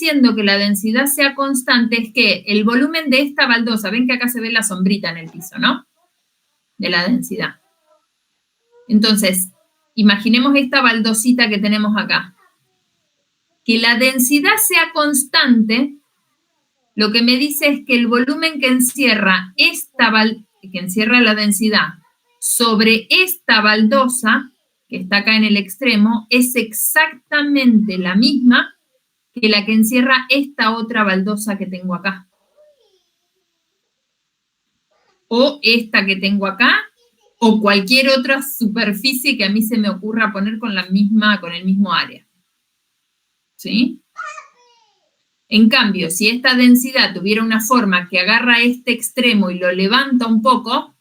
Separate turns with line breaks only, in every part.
haciendo que la densidad sea constante es que el volumen de esta baldosa, ven que acá se ve la sombrita en el piso, ¿no? De la densidad. Entonces, imaginemos esta baldosita que tenemos acá. Que la densidad sea constante, lo que me dice es que el volumen que encierra la densidad sobre esta baldosa, que está acá en el extremo, es exactamente la misma que la que encierra esta otra baldosa que tengo acá. O esta que tengo acá, o cualquier otra superficie que a mí se me ocurra poner con el mismo área. ¿Sí? En cambio, si esta densidad tuviera una forma que agarra este extremo y lo levanta un poco,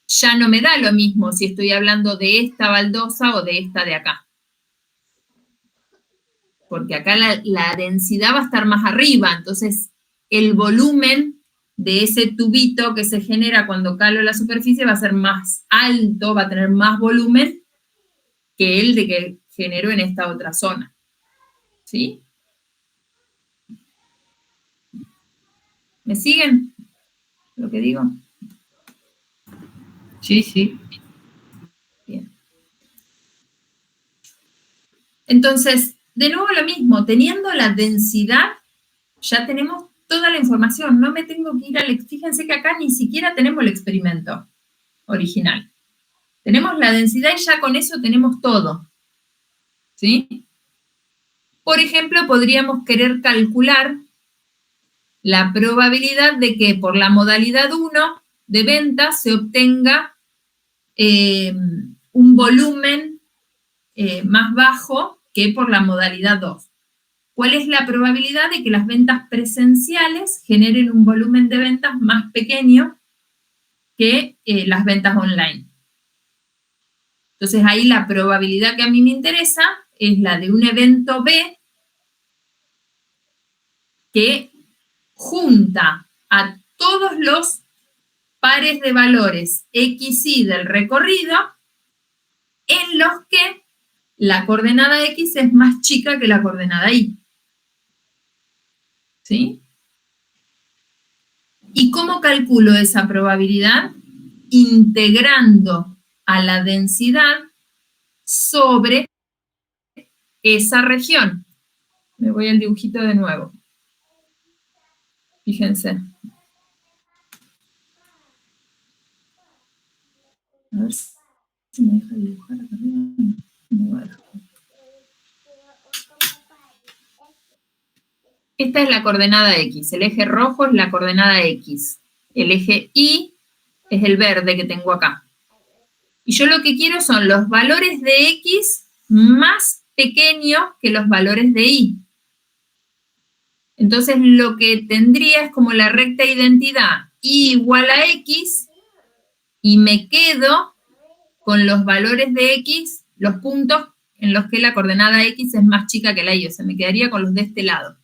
ya no me da lo mismo si estoy hablando de esta baldosa o de esta de acá. Porque acá la densidad va a estar más arriba, entonces el volumen de ese tubito que se genera cuando calo la superficie va a ser más alto, va a tener más volumen que el de que generó en esta otra zona. ¿Sí? ¿Me siguen lo que digo?
Sí, sí.
Bien. Entonces, de nuevo lo mismo, teniendo la densidad, ya tenemos toda la información, no me tengo que ir fíjense que acá ni siquiera tenemos el experimento original. Tenemos la densidad y ya con eso tenemos todo. ¿Sí? Por ejemplo, podríamos querer calcular la probabilidad de que por la modalidad 1 de ventas se obtenga un volumen más bajo que por la modalidad 2. ¿Cuál es la probabilidad de que las ventas presenciales generen un volumen de ventas más pequeño que las ventas online? Entonces ahí la probabilidad que a mí me interesa es la de un evento B que junta a todos los pares de valores X, Y del recorrido en los que la coordenada X es más chica que la coordenada Y. ¿Sí? ¿Y cómo calculo esa probabilidad? Integrando a la densidad sobre esa región. Me voy al dibujito de nuevo. Fíjense. A ver si me deja dibujar acá arriba. No va a dejar. Esta es la coordenada X. El eje rojo es la coordenada X. El eje Y es el verde que tengo acá. Y yo lo que quiero son los valores de X más pequeños que los valores de Y. Entonces lo que tendría es como la recta identidad Y igual a X, y me quedo con los valores de X, los puntos en los que la coordenada X es más chica que la Y, o sea, me quedaría con los de este lado.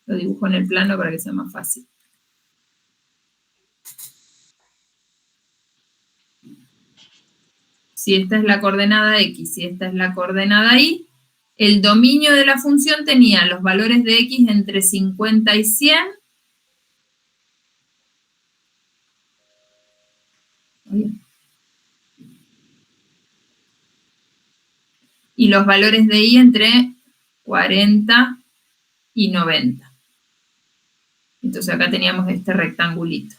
Lo dibujo en el plano para que sea más fácil. Si esta es la coordenada X y esta es la coordenada Y, el dominio de la función tenía los valores de X entre 50 y 100. Y los valores de Y entre 40 y 90. Entonces acá teníamos este rectangulito.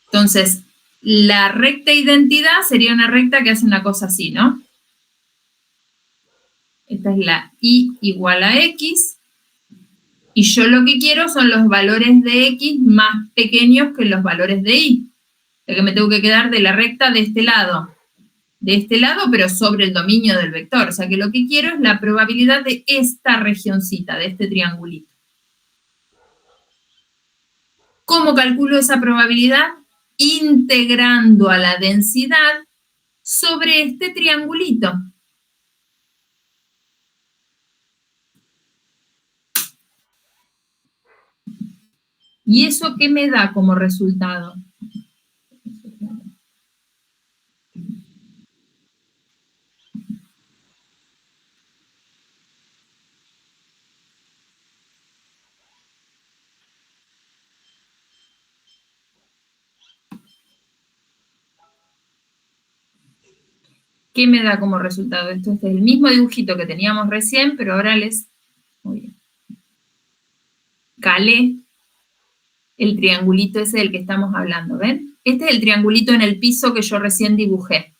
Entonces, la recta identidad sería una recta que hace una cosa así, ¿no? Esta es la Y igual a X. Y yo lo que quiero son los valores de X más pequeños que los valores de Y. O sea que me tengo que quedar de la recta de este lado, pero sobre el dominio del vector. O sea que lo que quiero es la probabilidad de esta regioncita, de este triangulito. ¿Cómo calculo esa probabilidad? Integrando a la densidad sobre este triangulito. ¿Y eso qué me da como resultado? ¿qué me da como resultado esto? Este es el mismo dibujito que teníamos recién, pero ahora les calé el triangulito ese del que estamos hablando, ¿ven? Este es el triangulito en el piso que yo recién dibujé.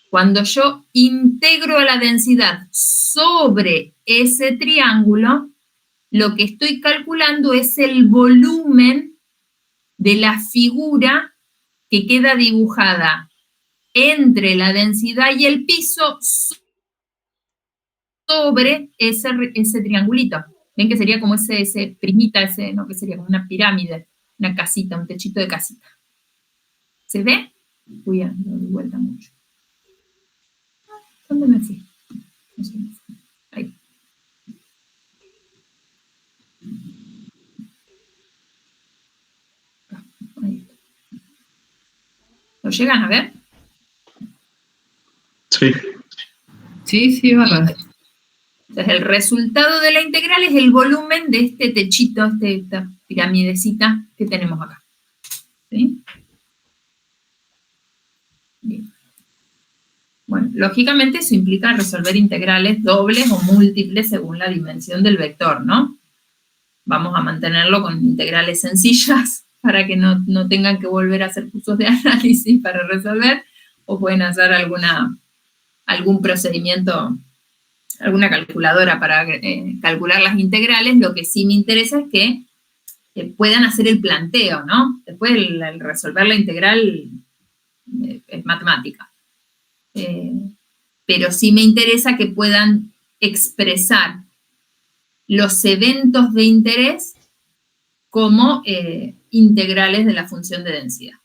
Cuando yo integro la densidad sobre ese triángulo, lo que estoy calculando es el volumen de la figura que queda dibujada entre la densidad y el piso sobre ese triangulito. ¿Ven que sería como ese primita, no, que sería como una pirámide, una casita, un techito de casita? ¿Se ve? Uy, ya, me doy vuelta mucho. ¿Dónde me fui? No sé, me fui. Ahí. Ahí. ¿Lo llegan a ver?
Sí.
Sí, bárbaro.
Entonces, el resultado de la integral es el volumen de este techito, esta piramidecita que tenemos acá. ¿Sí? Bien. Bueno, lógicamente eso implica resolver integrales dobles o múltiples según la dimensión del vector, ¿no? Vamos a mantenerlo con integrales sencillas para que no tengan que volver a hacer cursos de análisis para resolver, o pueden hacer algún procedimiento, alguna calculadora para calcular las integrales. Lo que sí me interesa es que puedan hacer el planteo, ¿no? Después el resolver la integral es matemática. Pero sí me interesa que puedan expresar los eventos de interés como integrales de la función de densidad.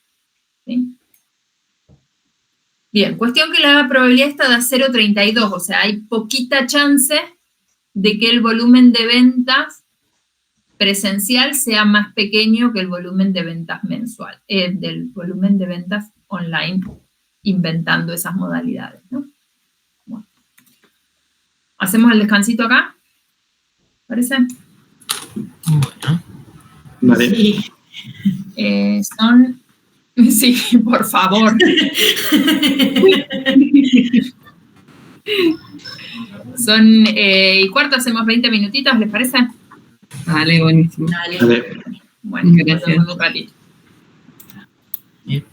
¿Sí? Bien, cuestión que la probabilidad está de 0,32, o sea, hay poquita chance de que el volumen de ventas presencial sea más pequeño que el volumen de ventas mensual, del volumen de ventas online, inventando esas modalidades, ¿no? Bueno. ¿Hacemos el descansito acá? ¿Parece?
Bueno. Vale.
Sí.
Son... Sí, por favor. Son y cuarto, hacemos 20 minutitos, ¿les parece?
Vale, buenísimo.
Vale.
Bueno,
Gracias.
nos vemos en un ratito.
Bien.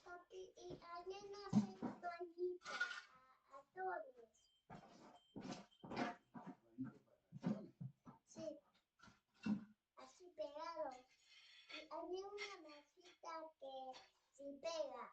Papi, y alguien hace toallitas a todos. Sí, así pegado. Y había una masita que sí pega.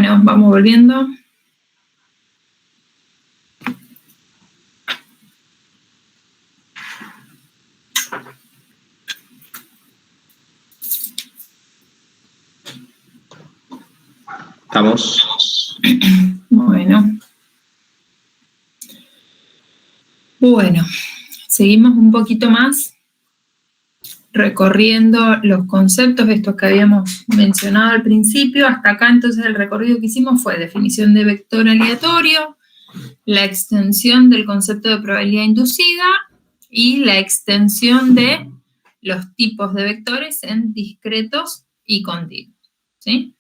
Bueno, vamos volviendo.
Estamos.
Bueno. Bueno, seguimos un poquito más recorriendo los conceptos estos que habíamos mencionado al principio. Hasta acá entonces el recorrido que hicimos fue definición de vector aleatorio, la extensión del concepto de probabilidad inducida y la extensión de los tipos de vectores en discretos y continuos, ¿sí?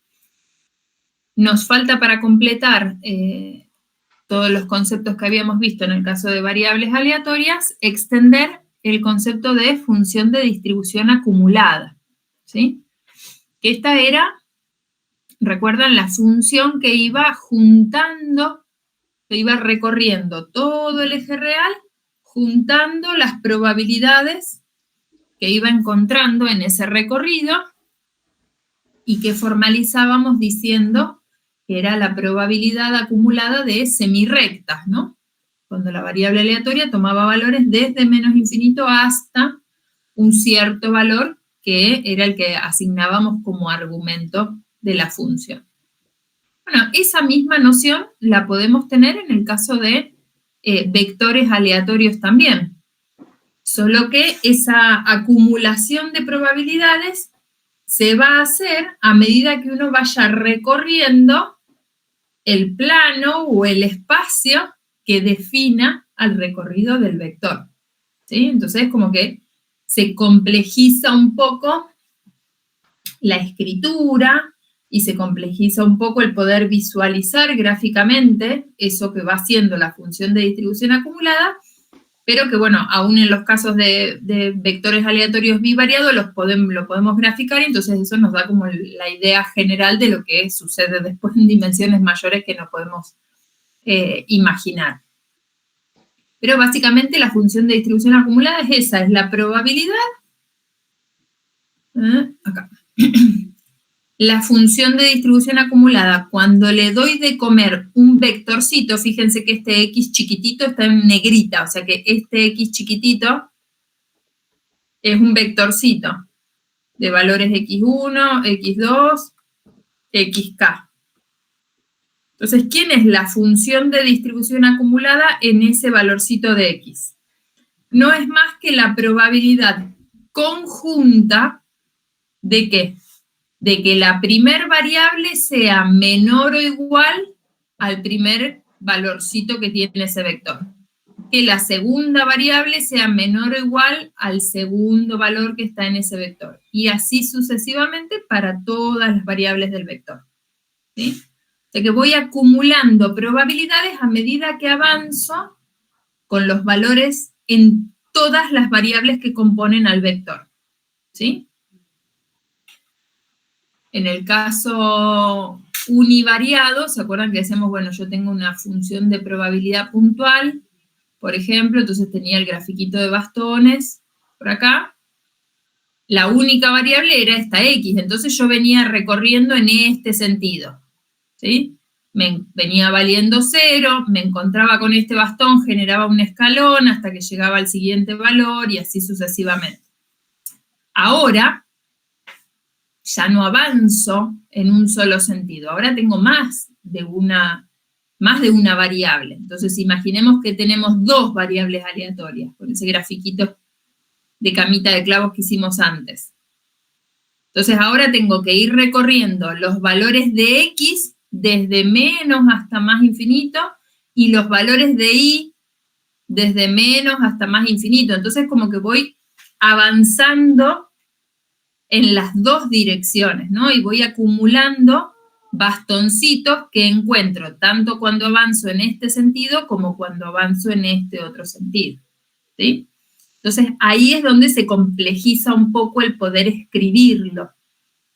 Nos falta para completar todos los conceptos que habíamos visto en el caso de variables aleatorias, extender el concepto de función de distribución acumulada, ¿sí? Que esta era, recuerdan, la función que iba juntando, que iba recorriendo todo el eje real, juntando las probabilidades que iba encontrando en ese recorrido y que formalizábamos diciendo que era la probabilidad acumulada de semirrectas, ¿no? Cuando la variable aleatoria tomaba valores desde menos infinito hasta un cierto valor que era el que asignábamos como argumento de la función. Bueno, esa misma noción la podemos tener en el caso de vectores aleatorios también, solo que esa acumulación de probabilidades se va a hacer a medida que uno vaya recorriendo el plano o el espacio que defina al recorrido del vector, ¿sí? Entonces, como que se complejiza un poco la escritura y se complejiza un poco el poder visualizar gráficamente eso que va haciendo la función de distribución acumulada, pero que, bueno, aún en los casos de vectores aleatorios bivariados lo podemos graficar, y entonces eso nos da como la idea general de lo que sucede después en dimensiones mayores que no podemos imaginar. Pero básicamente la función de distribución acumulada es esa, es la probabilidad, acá, la función de distribución acumulada, cuando le doy de comer un vectorcito, fíjense que este X chiquitito está en negrita, o sea que este X chiquitito es un vectorcito de valores X1, X2, XK. Entonces, ¿quién es la función de distribución acumulada en ese valorcito de X? No es más que la probabilidad conjunta de ¿qué? De que la primer variable sea menor o igual al primer valorcito que tiene ese vector. Que la segunda variable sea menor o igual al segundo valor que está en ese vector. Y así sucesivamente para todas las variables del vector, ¿sí? O sea que voy acumulando probabilidades a medida que avanzo con los valores en todas las variables que componen al vector, ¿sí? En el caso univariado, ¿se acuerdan que decíamos, bueno, yo tengo una función de probabilidad puntual, por ejemplo, entonces tenía el grafiquito de bastones por acá. La única variable era esta X, entonces yo venía recorriendo en este sentido, ¿sí? Me venía valiendo 0, me encontraba con este bastón, generaba un escalón hasta que llegaba al siguiente valor y así sucesivamente. Ahora ya no avanzo en un solo sentido, ahora tengo más de una variable. Entonces imaginemos que tenemos dos variables aleatorias, con ese grafiquito de camita de clavos que hicimos antes. Entonces ahora tengo que ir recorriendo los valores de X desde menos hasta más infinito y los valores de Y desde menos hasta más infinito. Entonces como que voy avanzando en las dos direcciones, ¿no? Y voy acumulando bastoncitos que encuentro tanto cuando avanzo en este sentido como cuando avanzo en este otro sentido, ¿sí? Entonces ahí es donde se complejiza un poco el poder escribirlo,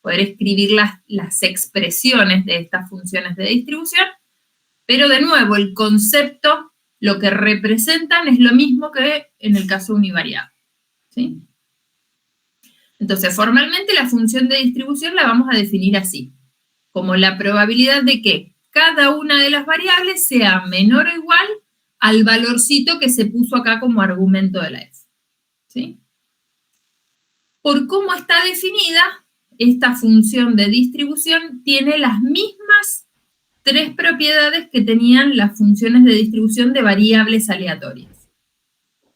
poder escribir las expresiones de estas funciones de distribución, pero de nuevo el concepto, lo que representan es lo mismo que en el caso univariado, ¿sí? Entonces, formalmente la función de distribución la vamos a definir así, como la probabilidad de que cada una de las variables sea menor o igual al valorcito que se puso acá como argumento de la f. ¿Sí? Por cómo está definida, esta función de distribución tiene las mismas 3 propiedades que tenían las funciones de distribución de variables aleatorias.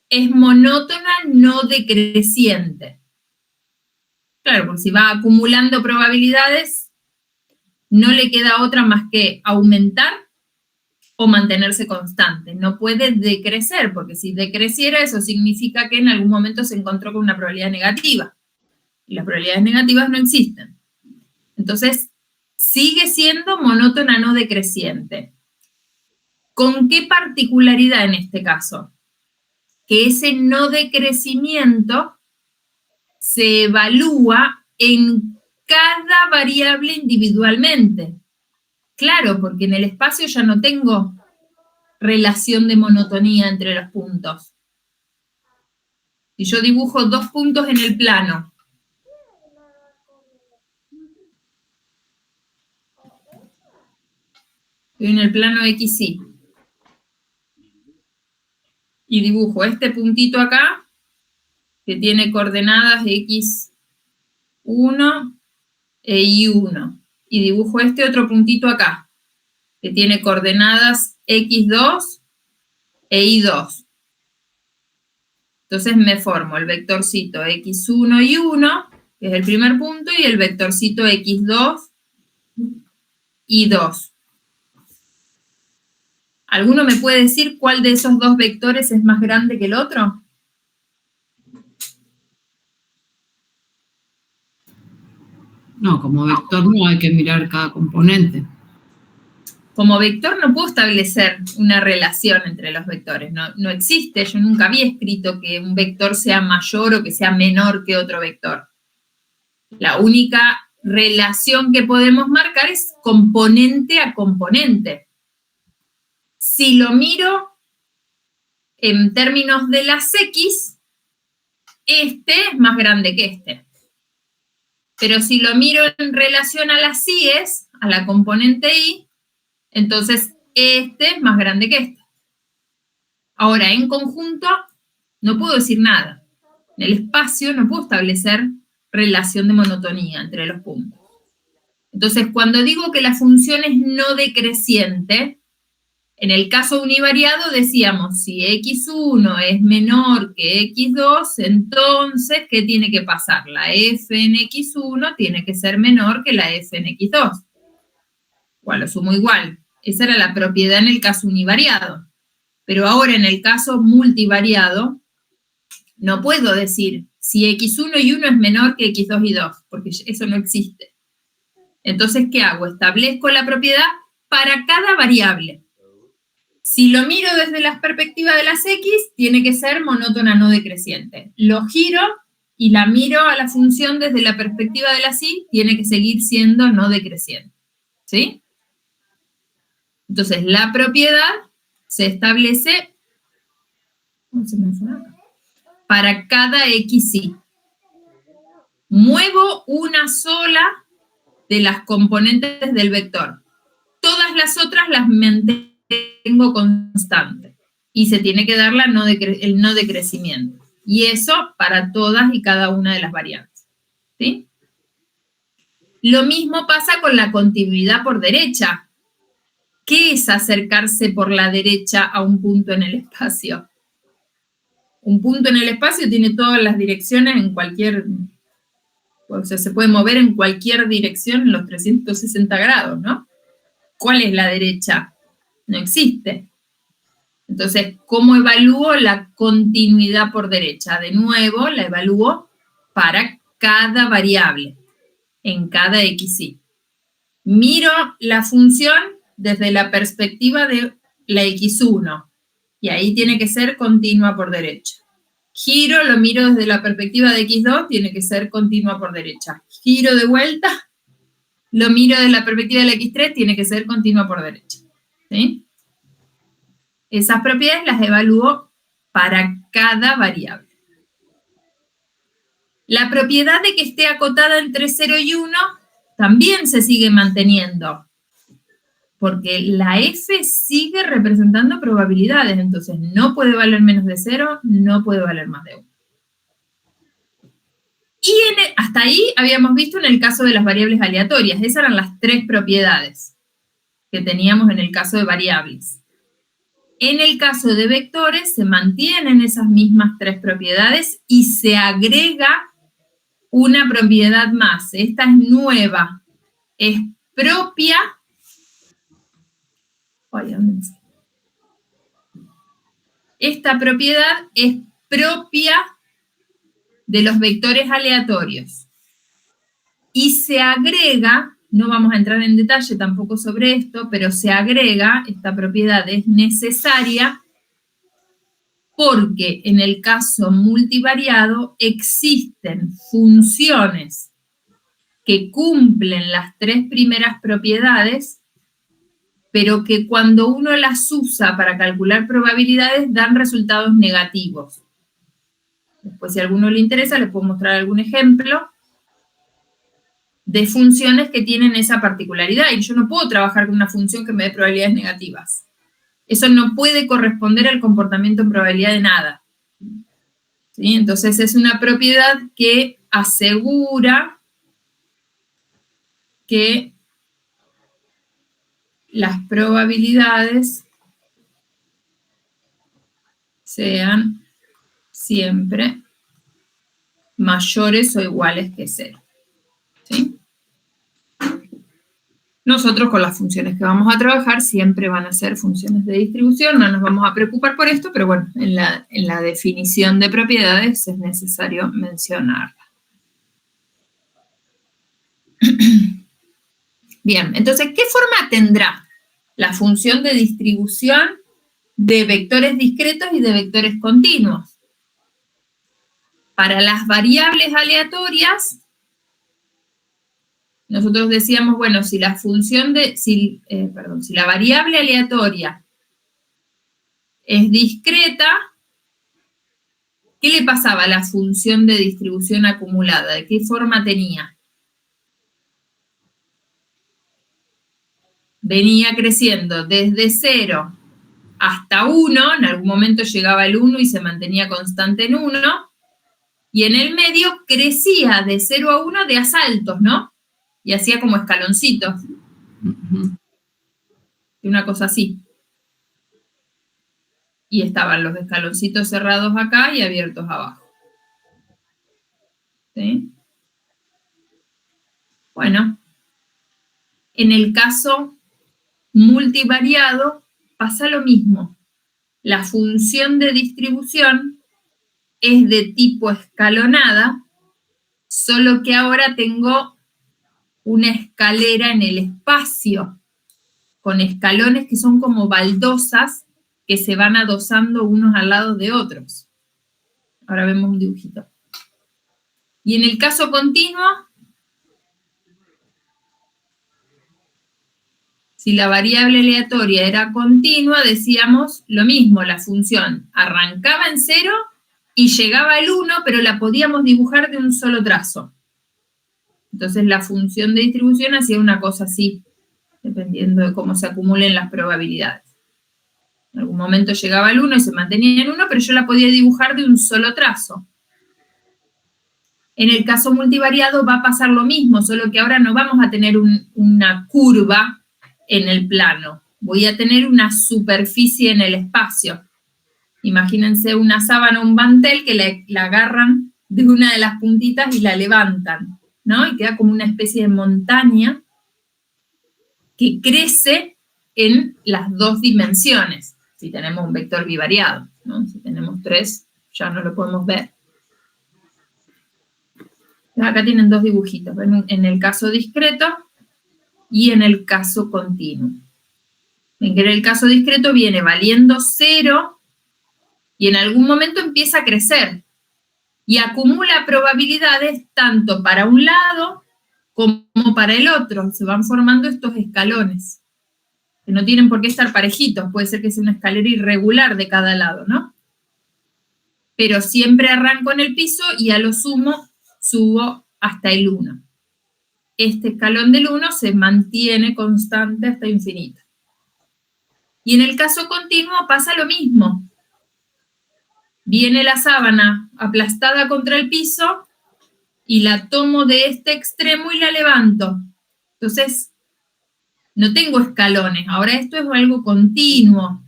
Es monótona no decreciente. Claro, porque si va acumulando probabilidades, no le queda otra más que aumentar o mantenerse constante. No puede decrecer, porque si decreciera, eso significa que en algún momento se encontró con una probabilidad negativa. Y las probabilidades negativas no existen. Entonces, sigue siendo monótona no decreciente. ¿Con qué particularidad en este caso? Que ese no decrecimiento se evalúa en cada variable individualmente. Claro, porque en el espacio ya no tengo relación de monotonía entre los puntos. Si yo dibujo 2 puntos en el plano, estoy en el plano XY, y dibujo este puntito acá, que tiene coordenadas X1 e Y1, y dibujo este otro puntito acá, que tiene coordenadas X2 e Y2. Entonces me formo el vectorcito X1 y 1, que es el primer punto, y el vectorcito X2 y 2. ¿Alguno me puede decir cuál de esos 2 vectores es más grande que el otro?
No, como vector no hay que mirar cada componente.
Como vector no puedo establecer una relación entre los vectores, no existe, yo nunca había escrito que un vector sea mayor o que sea menor que otro vector. La única relación que podemos marcar es componente a componente. Si lo miro en términos de las X, este es más grande que este. Pero si lo miro en relación a las Y's, a la componente Y, entonces este es más grande que este. Ahora, en conjunto, no puedo decir nada. En el espacio no puedo establecer relación de monotonía entre los puntos. Entonces, cuando digo que la función es no decreciente, en el caso univariado decíamos, si x1 es menor que x2, entonces, ¿qué tiene que pasar? La f en x1 tiene que ser menor que la f en x2. O a lo sumo igual. Esa era la propiedad en el caso univariado. Pero ahora en el caso multivariado, no puedo decir si x1 y 1 es menor que x2 y 2, porque eso no existe. Entonces, ¿qué hago? Establezco la propiedad para cada variable. Si lo miro desde la perspectiva de las X, tiene que ser monótona no decreciente. Lo giro y la miro a la función desde la perspectiva de las Y, tiene que seguir siendo no decreciente. ¿Sí? Entonces, la propiedad se establece para cada XY. Muevo una sola de las componentes del vector. Todas las otras las mantengo constante. Y se tiene que dar el no decrecimiento. Y eso para todas y cada una de las variables. ¿Sí? Lo mismo pasa con la continuidad por derecha. ¿Qué es acercarse por la derecha a un punto en el espacio? Un punto en el espacio tiene todas las direcciones en cualquier... O sea, se puede mover en cualquier dirección en los 360 grados, ¿no? ¿Cuál es la derecha? No existe. Entonces, ¿cómo evalúo la continuidad por derecha? De nuevo, la evalúo para cada variable, en cada XY. Miro la función desde la perspectiva de la X1, y ahí tiene que ser continua por derecha. Giro, lo miro desde la perspectiva de X2, tiene que ser continua por derecha. Giro de vuelta, lo miro desde la perspectiva de la X3, tiene que ser continua por derecha. ¿Sí? Esas propiedades las evalúo para cada variable. La propiedad de que esté acotada entre 0 y 1 también se sigue manteniendo, porque la F sigue representando probabilidades, entonces no puede valer menos de 0, no puede valer más de 1. Y hasta ahí habíamos visto en el caso de las variables aleatorias, esas eran las 3 propiedades que teníamos en el caso de variables. En el caso de vectores se mantienen esas mismas 3 propiedades y se agrega una propiedad más. Esta es nueva, es propia. Oye, ¿dónde me fui? Esta propiedad es propia de los vectores aleatorios. Y se agrega, no vamos a entrar en detalle tampoco sobre esto, pero se agrega, esta propiedad es necesaria porque en el caso multivariado existen funciones que cumplen las 3 primeras propiedades, pero que cuando uno las usa para calcular probabilidades dan resultados negativos. Después, si a alguno le interesa, les puedo mostrar algún ejemplo de funciones que tienen esa particularidad. Y yo no puedo trabajar con una función que me dé probabilidades negativas. Eso no puede corresponder al comportamiento en probabilidad de nada. ¿Sí? Entonces, es una propiedad que asegura que las probabilidades sean siempre mayores o iguales que 0. ¿Sí? Nosotros con las funciones que vamos a trabajar siempre van a ser funciones de distribución, no nos vamos a preocupar por esto, pero bueno, en la definición de propiedades es necesario mencionarla. Bien, entonces, ¿qué forma tendrá la función de distribución de vectores discretos y de vectores continuos? Para las variables aleatorias, nosotros decíamos, bueno, si la variable aleatoria es discreta, ¿qué le pasaba a la función de distribución acumulada? ¿De qué forma tenía? Venía creciendo desde 0 hasta 1, en algún momento llegaba el 1 y se mantenía constante en 1, y en el medio crecía de 0 a 1 de a saltos, ¿no? Y hacía como escaloncitos. Y una cosa así. Y estaban los escaloncitos cerrados acá y abiertos abajo. ¿Sí? Bueno, en el caso multivariado pasa lo mismo. La función de distribución es de tipo escalonada, solo que ahora tengo una escalera en el espacio, con escalones que son como baldosas que se van adosando unos al lado de otros. Ahora vemos un dibujito. Y en el caso continuo, si la variable aleatoria era continua, decíamos lo mismo, la función arrancaba en 0 y llegaba al 1, pero la podíamos dibujar de un solo trazo. Entonces la función de distribución hacía una cosa así, dependiendo de cómo se acumulen las probabilidades. En algún momento llegaba al 1 y se mantenía en 1, pero yo la podía dibujar de un solo trazo. En el caso multivariado va a pasar lo mismo, solo que ahora no vamos a tener una curva en el plano. Voy a tener una superficie en el espacio. Imagínense una sábana, un mantel que la agarran de una de las puntitas y la levantan, ¿no? Y queda como una especie de montaña que crece en las 2 dimensiones, si tenemos un vector bivariado, ¿no? Si tenemos 3, ya no lo podemos ver. Acá tienen 2 dibujitos, ¿ven? En el caso discreto y en el caso continuo. Ven que en el caso discreto viene valiendo 0 y en algún momento empieza a crecer y acumula probabilidades tanto para un lado como para el otro. Se van formando estos escalones, que no tienen por qué estar parejitos, puede ser que sea una escalera irregular de cada lado, ¿no? Pero siempre arranco en el piso y a lo sumo subo hasta el 1. este escalón del 1 se mantiene constante hasta infinito. Y en el caso continuo pasa lo mismo. Viene la sábana aplastada contra el piso y la tomo de este extremo y la levanto. Entonces, no tengo escalones. Ahora esto es algo continuo,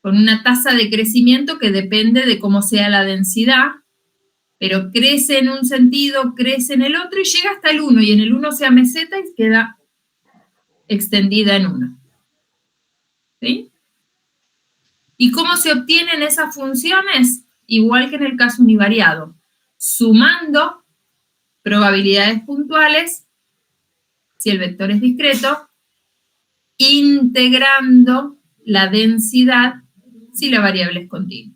con una tasa de crecimiento que depende de cómo sea la densidad, pero crece en un sentido, crece en el otro y llega hasta el 1, y en el 1 se ameseta y queda extendida en 1. ¿Sí? ¿Y cómo se obtienen esas funciones? Igual que en el caso univariado, sumando probabilidades puntuales, si el vector es discreto, integrando la densidad si la variable es continua.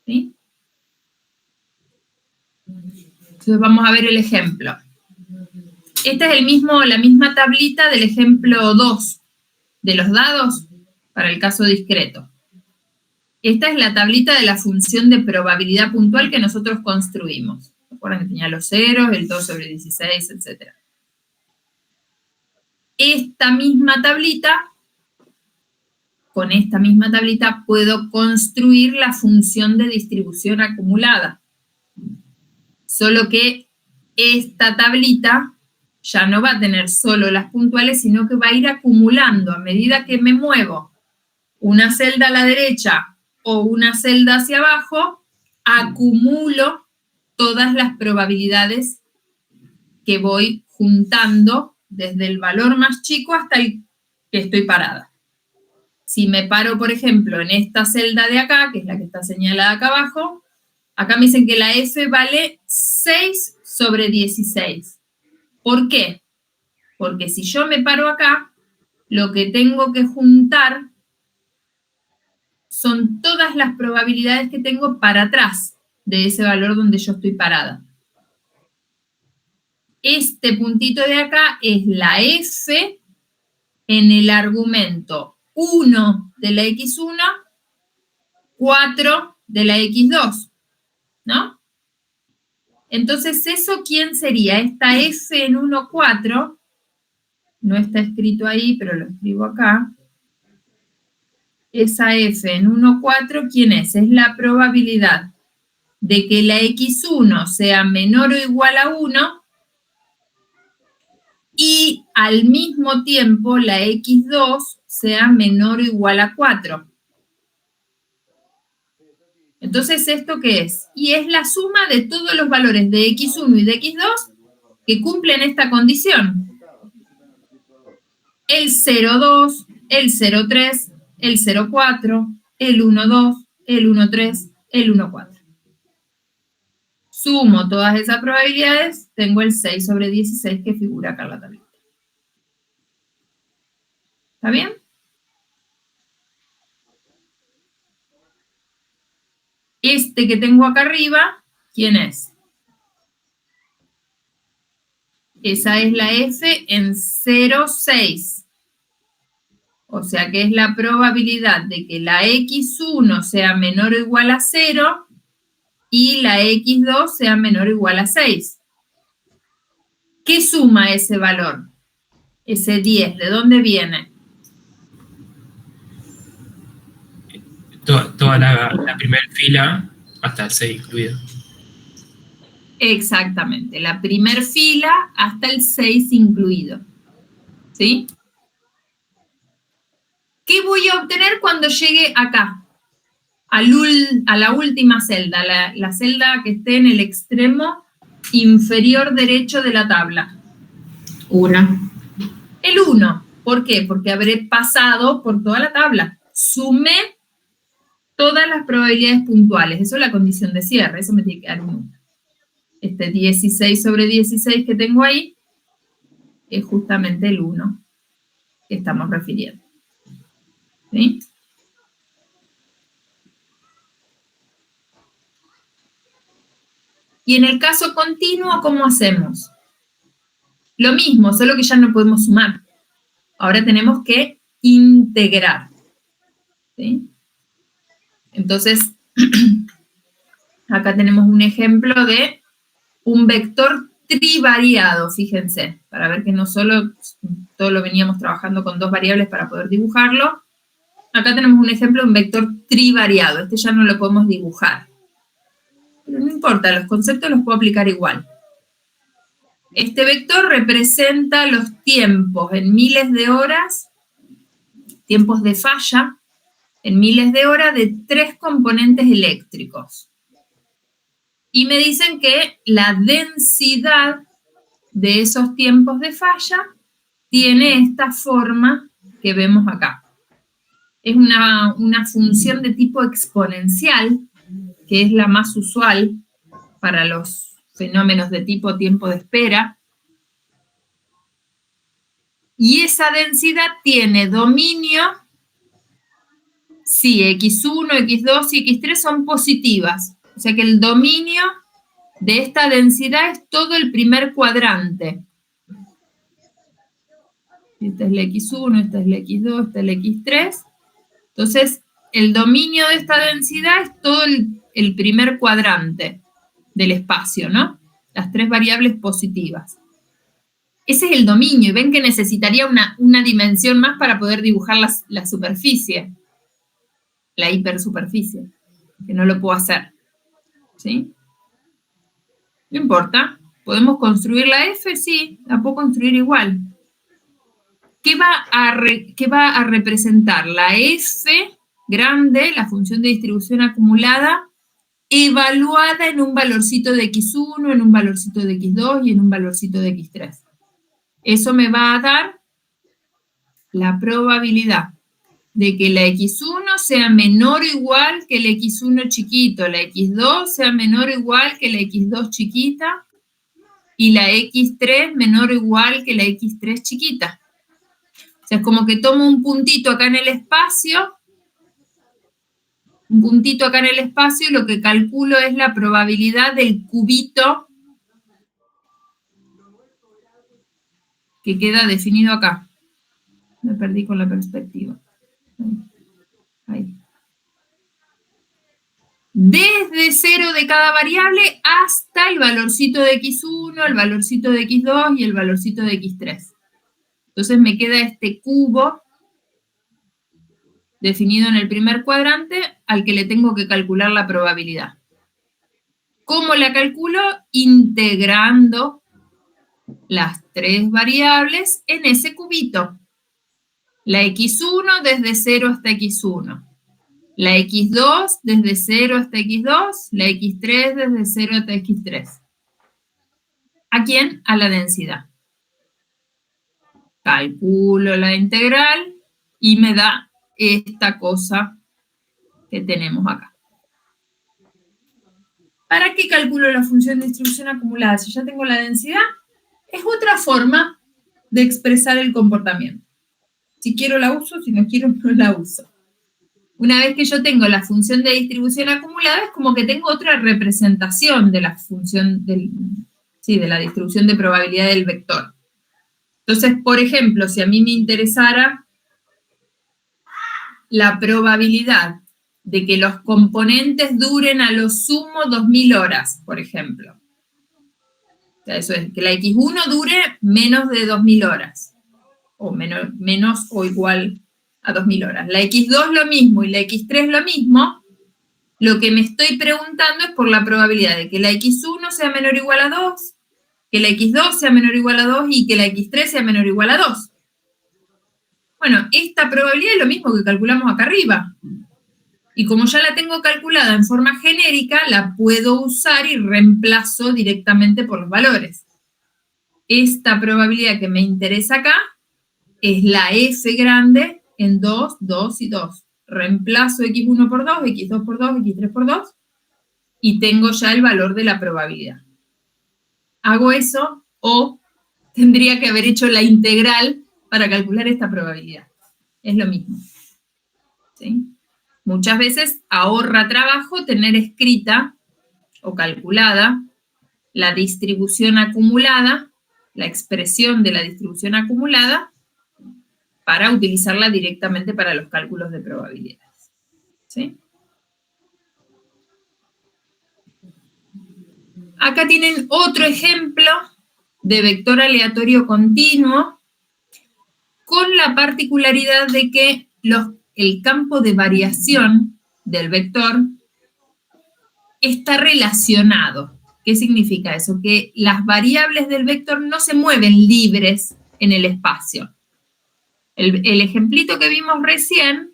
¿Sí? Entonces vamos a ver el ejemplo. Esta es la misma tablita del ejemplo 2 de los dados para el caso discreto. Esta es la tablita de la función de probabilidad puntual que nosotros construimos. Recuerden que tenía los ceros, el 2 sobre 16, etc. Con esta misma tablita puedo construir la función de distribución acumulada. Solo que esta tablita ya no va a tener solo las puntuales, sino que va a ir acumulando a medida que me muevo una celda a la derecha o una celda hacia abajo, acumulo todas las probabilidades que voy juntando desde el valor más chico hasta el que estoy parada. Si me paro, por ejemplo, en esta celda de acá, que es la que está señalada acá abajo, acá me dicen que la F vale 6 sobre 16. ¿Por qué? Porque si yo me paro acá, lo que tengo que juntar son todas las probabilidades que tengo para atrás de ese valor donde yo estoy parada. Este puntito de acá es la F en el argumento 1 de la X1, 4 de la X2, ¿no? Entonces, ¿eso quién sería? Esta F en 1, 4, no está escrito ahí, pero lo escribo acá. Esa F en 1, 4, ¿quién es? Es la probabilidad de que la X1 sea menor o igual a 1 y al mismo tiempo la X2 sea menor o igual a 4. Entonces, ¿esto qué es? Y es la suma de todos los valores de X1 y de X2 que cumplen esta condición. El 0,2, el 0,3, el 0,4, el 1,2, el 1,3, el 1,4. Sumo todas esas probabilidades, tengo el 6 sobre 16 que figura acá en la tablita. ¿Está bien? Este que tengo acá arriba, ¿quién es? Esa es la F en 0,6. O sea que es la probabilidad de que la X1 sea menor o igual a 0 y la X2 sea menor o igual a 6. ¿Qué suma ese valor? Ese 10, ¿de dónde viene?
Toda la primera fila hasta el 6 incluido.
Exactamente, la primer fila hasta el 6 incluido. ¿Sí? ¿Qué voy a obtener cuando llegue acá? A la última celda, la celda que esté en el extremo inferior derecho de la tabla.
1.
El 1. ¿Por qué? Porque habré pasado por toda la tabla. Sumé todas las probabilidades puntuales. Eso es la condición de cierre. Eso me tiene que dar un 1. Este 16 sobre 16 que tengo ahí es justamente el 1 que estamos refiriendo. ¿Sí? Y en el caso continuo, ¿cómo hacemos? Lo mismo, solo que ya no podemos sumar. Ahora tenemos que integrar. ¿Sí? Entonces, acá tenemos un ejemplo de un vector trivariado, fíjense, para ver que no solo todo lo veníamos trabajando con 2 variables para poder dibujarlo. Acá tenemos un ejemplo de un vector trivariado. Este ya no lo podemos dibujar. Pero no importa, los conceptos los puedo aplicar igual. Este vector representa los tiempos en miles de horas, tiempos de falla, en miles de horas de 3 componentes eléctricos. Y me dicen que la densidad de esos tiempos de falla tiene esta forma que vemos acá. Es una función de tipo exponencial, que es la más usual para los fenómenos de tipo tiempo de espera. Y esa densidad tiene dominio si x1, x2 y x3 son positivas. O sea que el dominio de esta densidad es todo el primer cuadrante. Esta es la x1, esta es la x2, esta es la x3. Entonces, el dominio de esta densidad es todo el primer cuadrante del espacio, ¿no? Las 3 variables positivas. Ese es el dominio, y ven que necesitaría una dimensión más para poder dibujar la superficie, la hipersuperficie, que no lo puedo hacer, ¿sí? No importa, ¿podemos construir la F? Sí, la puedo construir igual. ¿Qué va a representar? La F grande, la función de distribución acumulada, evaluada en un valorcito de x1, en un valorcito de x2 y en un valorcito de x3. Eso me va a dar la probabilidad de que la x1 sea menor o igual que el x1 chiquito, la x2 sea menor o igual que la x2 chiquita, y la x3 menor o igual que la x3 chiquita. O sea, es como que tomo un puntito acá en el espacio, y lo que calculo es la probabilidad del cubito que queda definido acá. Me perdí con la perspectiva. Ahí. Desde 0 de cada variable hasta el valorcito de x1, el valorcito de x2 y el valorcito de x3. Entonces me queda este cubo definido en el primer cuadrante al que le tengo que calcular la probabilidad. ¿Cómo la calculo? Integrando las 3 variables en ese cubito. La x1 desde 0 hasta x1. La x2 desde 0 hasta x2, la x3 desde 0 hasta x3. ¿A quién? A la densidad. Calculo la integral y me da esta cosa que tenemos acá. ¿Para qué calculo la función de distribución acumulada? Si ya tengo la densidad, es otra forma de expresar el comportamiento. Si quiero la uso, si no quiero no la uso. Una vez que yo tengo la función de distribución acumulada, es como que tengo otra representación de la función de la distribución de probabilidad del vector. Entonces, por ejemplo, si a mí me interesara la probabilidad de que los componentes duren a lo sumo 2000 horas, por ejemplo. O sea, eso es que la x1 dure menos de 2000 horas, o menos o igual a 2000 horas. La x2 lo mismo y la x3 lo mismo. Lo que me estoy preguntando es por la probabilidad de que la x1 sea menor o igual a 2, que la x2 sea menor o igual a 2 y que la x3 sea menor o igual a 2. Bueno, esta probabilidad es lo mismo que calculamos acá arriba. Y como ya la tengo calculada en forma genérica, la puedo usar y reemplazo directamente por los valores. Esta probabilidad que me interesa acá es la F grande en 2, 2 y 2. Reemplazo x1 por 2, x2 por 2, x3 por 2, y tengo ya el valor de la probabilidad. Hago eso, o tendría que haber hecho la integral para calcular esta probabilidad. Es lo mismo. ¿Sí? Muchas veces ahorra trabajo tener escrita o calculada la distribución acumulada, la expresión de la distribución acumulada, para utilizarla directamente para los cálculos de probabilidades. ¿Sí? Acá tienen otro ejemplo de vector aleatorio continuo, con la particularidad de que el campo de variación del vector está relacionado. ¿Qué significa eso? Que las variables del vector no se mueven libres en el espacio. El ejemplito que vimos recién,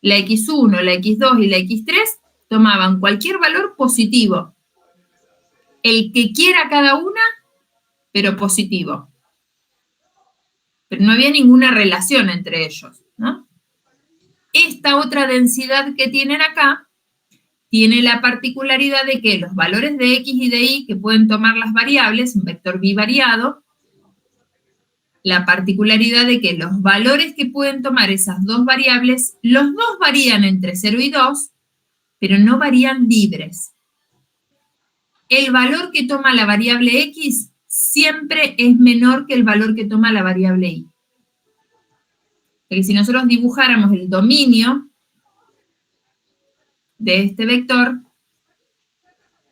la x1, la x2 y la x3 tomaban cualquier valor positivo. El que quiera cada una, pero positivo. Pero no había ninguna relación entre ellos, ¿no? Esta otra densidad que tienen acá tiene la particularidad de que los valores de x y de y que pueden tomar las variables, un vector bivariado, la particularidad de que los valores que pueden tomar esas dos variables, los dos varían entre 0 y 2, pero no varían libres. El valor que toma la variable x siempre es menor que el valor que toma la variable y. Porque si nosotros dibujáramos el dominio de este vector,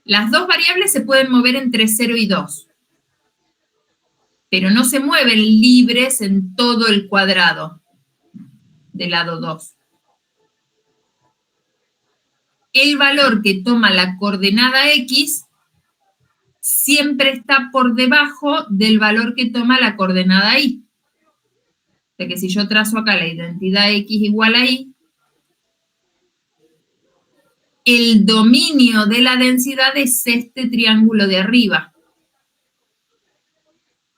las dos variables se pueden mover entre 0 y 2, pero no se mueven libres en todo el cuadrado del lado 2. El valor que toma la coordenada x siempre está por debajo del valor que toma la coordenada y. O sea que si yo trazo acá la identidad x igual a y, el dominio de la densidad es este triángulo de arriba.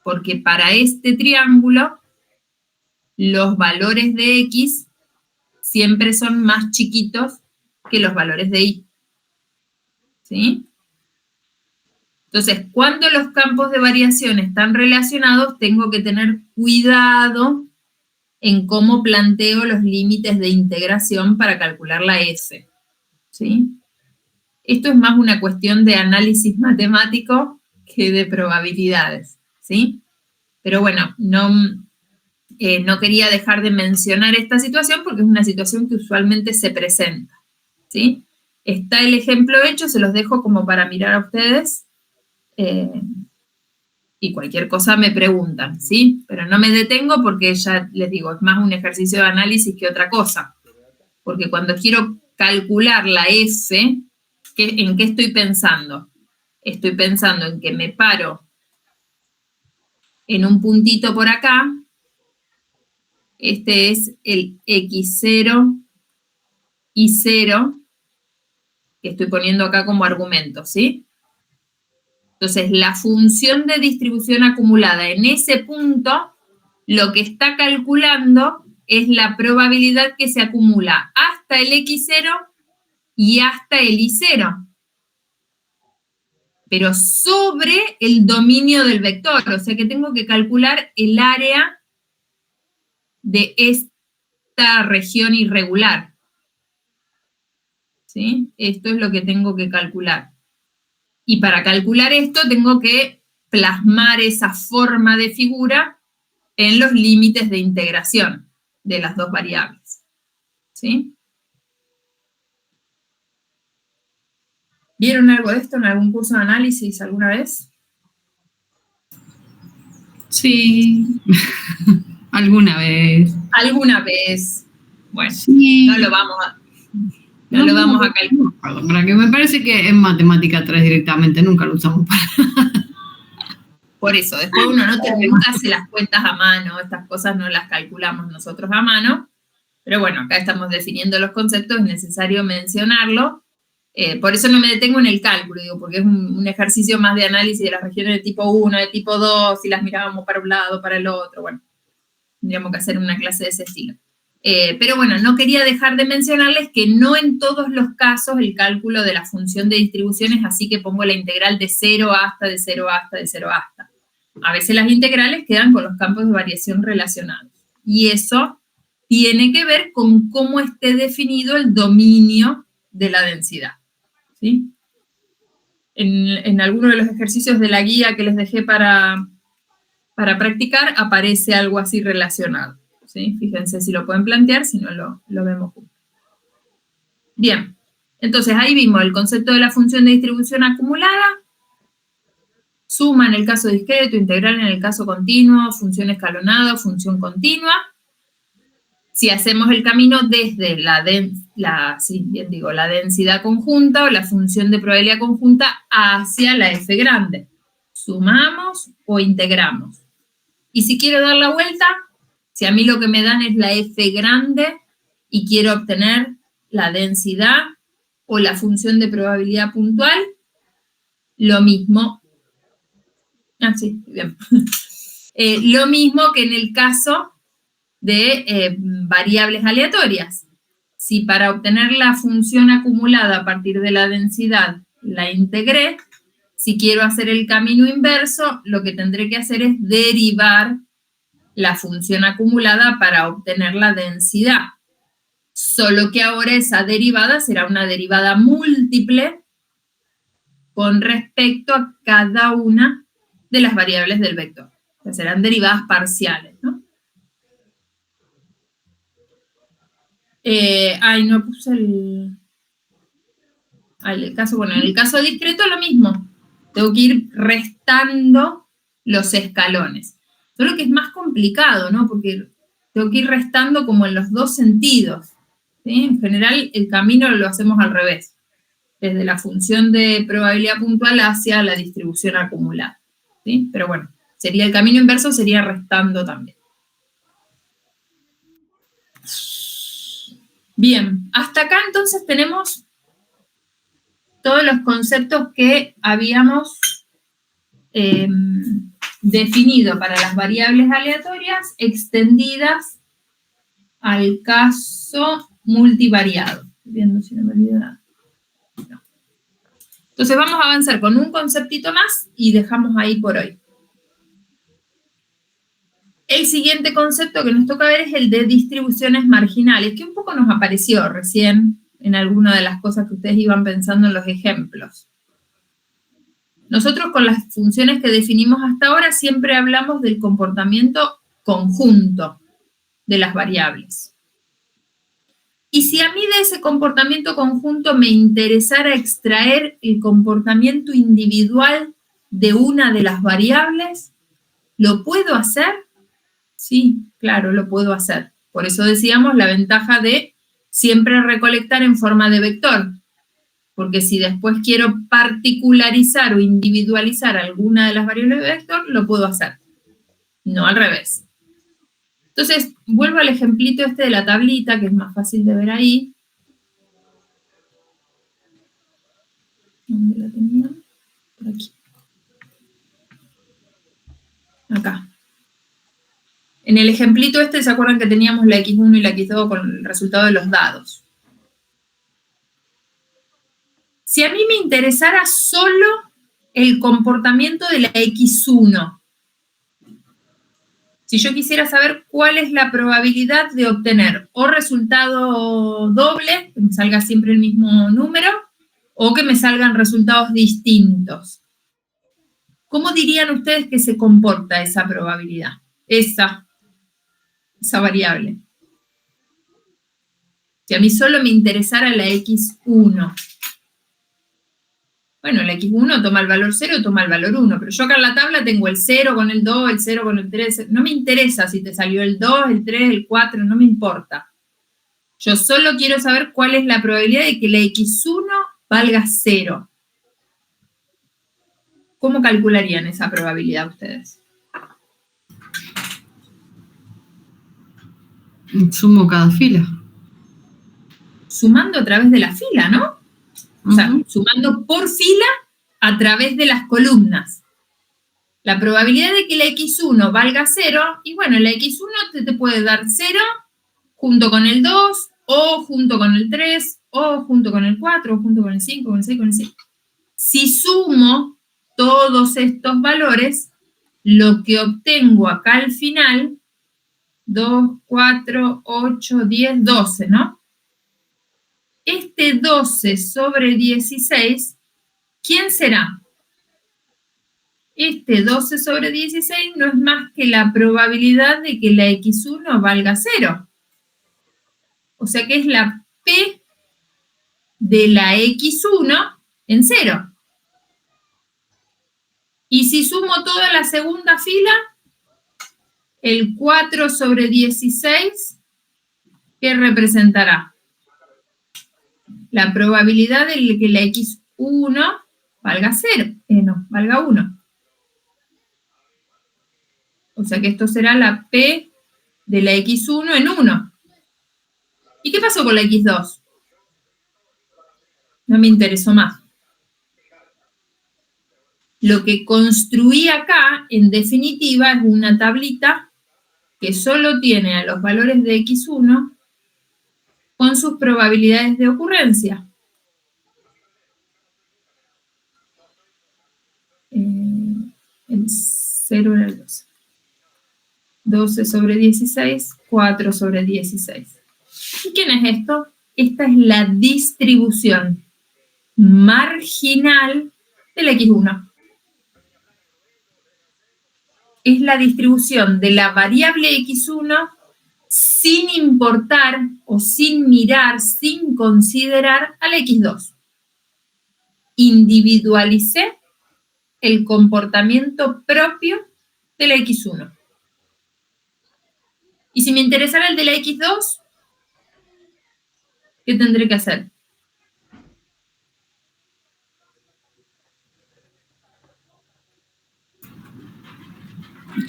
Porque para este triángulo, los valores de x siempre son más chiquitos que los valores de y. ¿Sí? Entonces, cuando los campos de variación están relacionados, tengo que tener cuidado en cómo planteo los límites de integración para calcular la f. ¿Sí? Esto es más una cuestión de análisis matemático que de probabilidades, ¿sí? Pero bueno, no quería dejar de mencionar esta situación porque es una situación que usualmente se presenta, ¿sí? Está el ejemplo hecho, se los dejo como para mirar a ustedes, y cualquier cosa me preguntan, ¿sí? Pero no me detengo porque ya les digo, es más un ejercicio de análisis que otra cosa. Porque cuando quiero calcular la f, ¿en qué estoy pensando? Estoy pensando en que me paro en un puntito por acá. Este es el x0 y 0, que estoy poniendo acá como argumento, ¿sí? Entonces, la función de distribución acumulada en ese punto, lo que está calculando es la probabilidad que se acumula hasta el x0 y hasta el y0. Pero sobre el dominio del vector, o sea que tengo que calcular el área de esta región irregular. ¿Sí? Esto es lo que tengo que calcular. Y para calcular esto tengo que plasmar esa forma de figura en los límites de integración de las dos variables. ¿Sí? ¿Vieron algo de esto en algún curso de análisis alguna vez?
Sí, alguna vez.
Alguna vez. Bueno,
Sí.
no lo vamos a calcular.
Para que me parece que en matemática 3 directamente nunca lo usamos para.
Por eso, después uno nunca hace las cuentas a mano, estas cosas no las calculamos nosotros a mano, pero bueno, acá estamos definiendo los conceptos, es necesario mencionarlo. Por eso no me detengo en el cálculo, digo, porque es un ejercicio más de análisis de las regiones de tipo 1, de tipo 2, si las mirábamos para un lado, para el otro, bueno, tendríamos que hacer una clase de ese estilo. Pero bueno, no quería dejar de mencionarles que no en todos los casos el cálculo de la función de distribución es así que pongo la integral de 0 hasta, de 0 hasta, de 0 hasta. A veces las integrales quedan con los campos de variación relacionados. Y eso tiene que ver con cómo esté definido el dominio de la densidad. ¿Sí? En alguno de los ejercicios de la guía que les dejé para practicar aparece algo así relacionado. ¿Sí? Fíjense si lo pueden plantear, si no lo vemos juntos. Bien, entonces ahí vimos el concepto de la función de distribución acumulada. Suma en el caso discreto, integral en el caso continuo, función escalonada, función continua. Si hacemos el camino desde la densidad conjunta o la función de probabilidad conjunta hacia la f grande. Sumamos o integramos. Y si quiero dar la vuelta, si a mí lo que me dan es la f grande y quiero obtener la densidad o la función de probabilidad puntual, lo mismo. Sí, bien. Lo mismo que en el caso de variables aleatorias. Si para obtener la función acumulada a partir de la densidad la integré, si quiero hacer el camino inverso, lo que tendré que hacer es derivar la función acumulada para obtener la densidad. Solo que ahora esa derivada será una derivada múltiple con respecto a cada una de las variables del vector. O sea, serán derivadas parciales, ¿no? No puse el caso, bueno, en el caso discreto lo mismo. Tengo que ir restando los escalones. Solo que es más complicado, ¿no? Porque tengo que ir restando como en los dos sentidos, ¿sí? En general, el camino lo hacemos al revés. Desde la función de probabilidad puntual hacia la distribución acumulada, ¿sí? Pero bueno, sería el camino inverso, sería restando también. Bien, hasta acá entonces tenemos todos los conceptos que habíamos definido para las variables aleatorias extendidas al caso multivariado. Estoy viendo si no me olvido nada. No. Entonces vamos a avanzar con un conceptito más y dejamos ahí por hoy. El siguiente concepto que nos toca ver es el de distribuciones marginales, que un poco nos apareció recién en alguna de las cosas que ustedes iban pensando en los ejemplos. Nosotros con las funciones que definimos hasta ahora siempre hablamos del comportamiento conjunto de las variables. Y si a mí de ese comportamiento conjunto me interesara extraer el comportamiento individual de una de las variables, ¿lo puedo hacer? Sí, claro, lo puedo hacer. Por eso decíamos la ventaja de siempre recolectar en forma de vector. Porque si después quiero particularizar o individualizar alguna de las variables de vector, lo puedo hacer. No al revés. Entonces, vuelvo al ejemplito este de la tablita, que es más fácil de ver ahí. ¿Dónde la tenía? Por aquí. Acá. En el ejemplito este, ¿se acuerdan que teníamos la X1 y la X2 con el resultado de los dados? Si a mí me interesara solo el comportamiento de la X1, si yo quisiera saber cuál es la probabilidad de obtener o resultado doble, que me salga siempre el mismo número, o que me salgan resultados distintos, ¿cómo dirían ustedes que se comporta esa probabilidad? Esa variable. Si a mí solo me interesara la X1. Bueno, la X1 toma el valor 0, toma el valor 1, pero yo acá en la tabla tengo el 0 con el 2, el 0 con el 3, no me interesa si te salió el 2, el 3, el 4, no me importa. Yo solo quiero saber cuál es la probabilidad de que la X1 valga 0. ¿Cómo calcularían esa probabilidad ustedes?
Sumo cada fila.
Sumando a través de la fila, ¿no? O sea, sumando por fila a través de las columnas. La probabilidad de que la X1 valga 0, y bueno, la X1 te puede dar 0 junto con el 2, o junto con el 3, o junto con el 4, o junto con el 5, con el 6, con el 7. Si sumo todos estos valores, lo que obtengo acá al final, 2, 4, 8, 10, 12, ¿no? Este 12 sobre 16, ¿quién será? Este 12 sobre 16 no es más que la probabilidad de que la X1 valga 0. O sea que es la P de la X1 en 0. Y si sumo toda la segunda fila, el 4 sobre 16, ¿qué representará? La probabilidad de que la x1 valga 0, no, valga 1. O sea que esto será la p de la x1 en 1. ¿Y qué pasó con la x2? No me interesó más. Lo que construí acá, en definitiva, es una tablita que solo tiene a los valores de x1 con sus probabilidades de ocurrencia. El 0 era el 12. 12 sobre 16, 4 sobre 16. ¿Y quién es esto? Esta es la distribución marginal del x1. Es la distribución de la variable x1 sin importar o sin mirar, sin considerar al x2. Individualicé el comportamiento propio de la x1. Y si me interesara el de la x2, ¿qué tendré que hacer?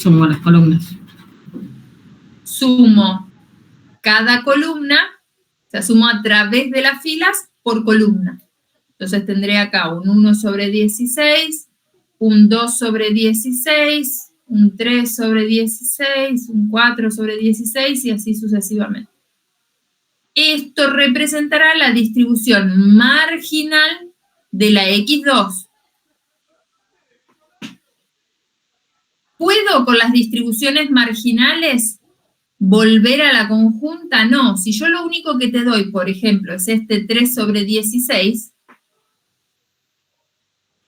Sumo las columnas.
Sumo cada columna, o sea, sumo a través de las filas por columna. Entonces tendré acá un 1 sobre 16, un 2 sobre 16, un 3 sobre 16, un 4 sobre 16 y así sucesivamente. Esto representará la distribución marginal de la x2. ¿Puedo con las distribuciones marginales volver a la conjunta? No. Si yo lo único que te doy, por ejemplo, es este 3 sobre 16,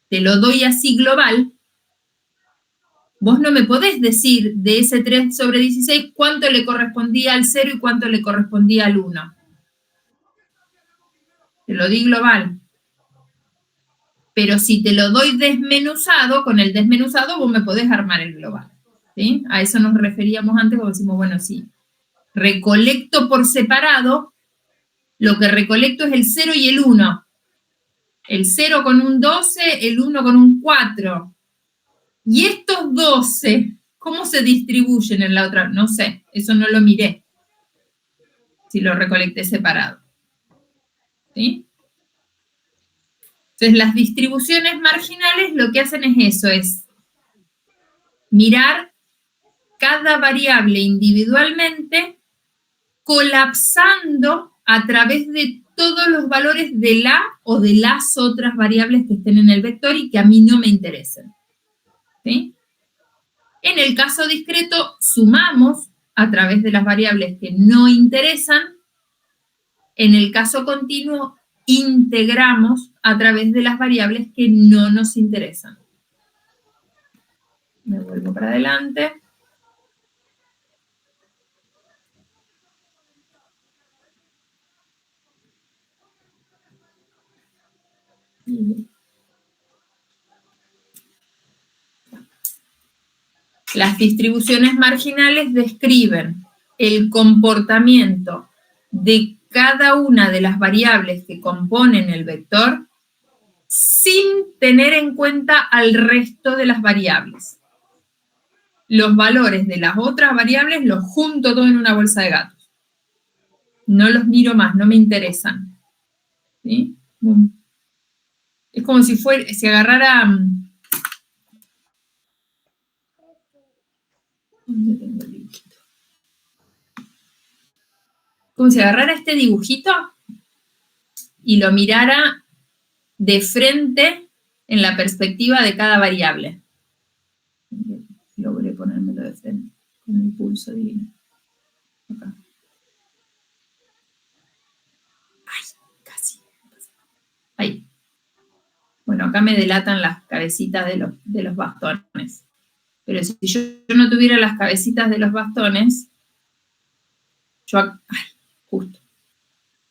te lo doy así global, vos no me podés decir de ese 3 sobre 16 cuánto le correspondía al 0 y cuánto le correspondía al 1. Te lo di global. Pero si te lo doy desmenuzado, con el desmenuzado vos me podés armar el global. ¿Sí? A eso nos referíamos antes cuando decimos, bueno, sí, recolecto por separado, lo que recolecto es el 0 y el 1. El 0 con un 12, el 1 con un 4. Y estos 12, ¿cómo se distribuyen en la otra? No sé, eso no lo miré, si lo recolecté separado. ¿Sí? Entonces, las distribuciones marginales lo que hacen es eso, es mirar cada variable individualmente, colapsando a través de todos los valores de la o de las otras variables que estén en el vector y que a mí no me interesen. ¿Sí? En el caso discreto, sumamos a través de las variables que no interesan. En el caso continuo, integramos a través de las variables que no nos interesan. Me vuelvo para adelante. Las distribuciones marginales describen el comportamiento de cada una de las variables que componen el vector sin tener en cuenta al resto de las variables. Los valores de las otras variables los junto todo en una bolsa de gatos. No los miro más, no me interesan. ¿Sí? Es como si agarrara... ¿Dónde tengo el dibujito? Como si agarrara este dibujito y lo mirara de frente en la perspectiva de cada variable. Logré ponérmelo de frente con el pulso divino. Acá. Ay, casi. Ahí. Bueno, acá me delatan las cabecitas de los bastones. Pero si yo no tuviera las cabecitas de los bastones, justo.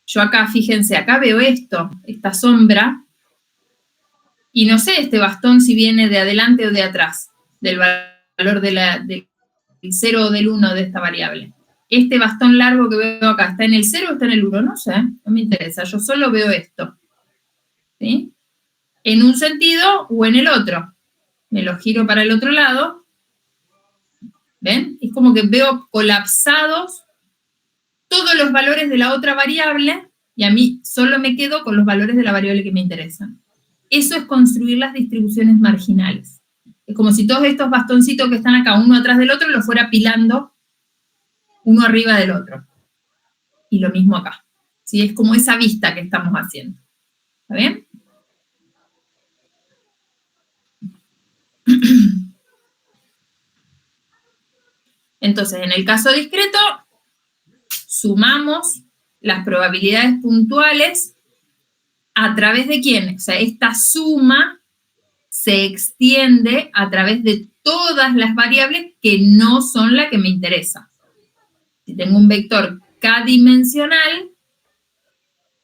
Yo acá, fíjense, acá veo esto, esta sombra, Y no sé este bastón si viene de adelante o de atrás, del valor del 0 o del 1 de esta variable. Este bastón largo que veo acá, ¿está en el 0 o está en el 1? No sé, no me interesa, yo solo veo esto. ¿Sí? En un sentido o en el otro. Me lo giro para el otro lado. ¿Ven? Es como que veo colapsados todos los valores de la otra variable y a mí solo me quedo con los valores de la variable que me interesan. Eso es construir las distribuciones marginales. Es como si todos estos bastoncitos que están acá, uno atrás del otro, los fuera apilando uno arriba del otro. Y lo mismo acá. ¿Sí? Es como esa vista que estamos haciendo. ¿Está bien? Entonces, en el caso discreto, sumamos las probabilidades puntuales a través de quién. O sea, esta suma se extiende a través de todas las variables que no son la que me interesa. Si tengo un vector k-dimensional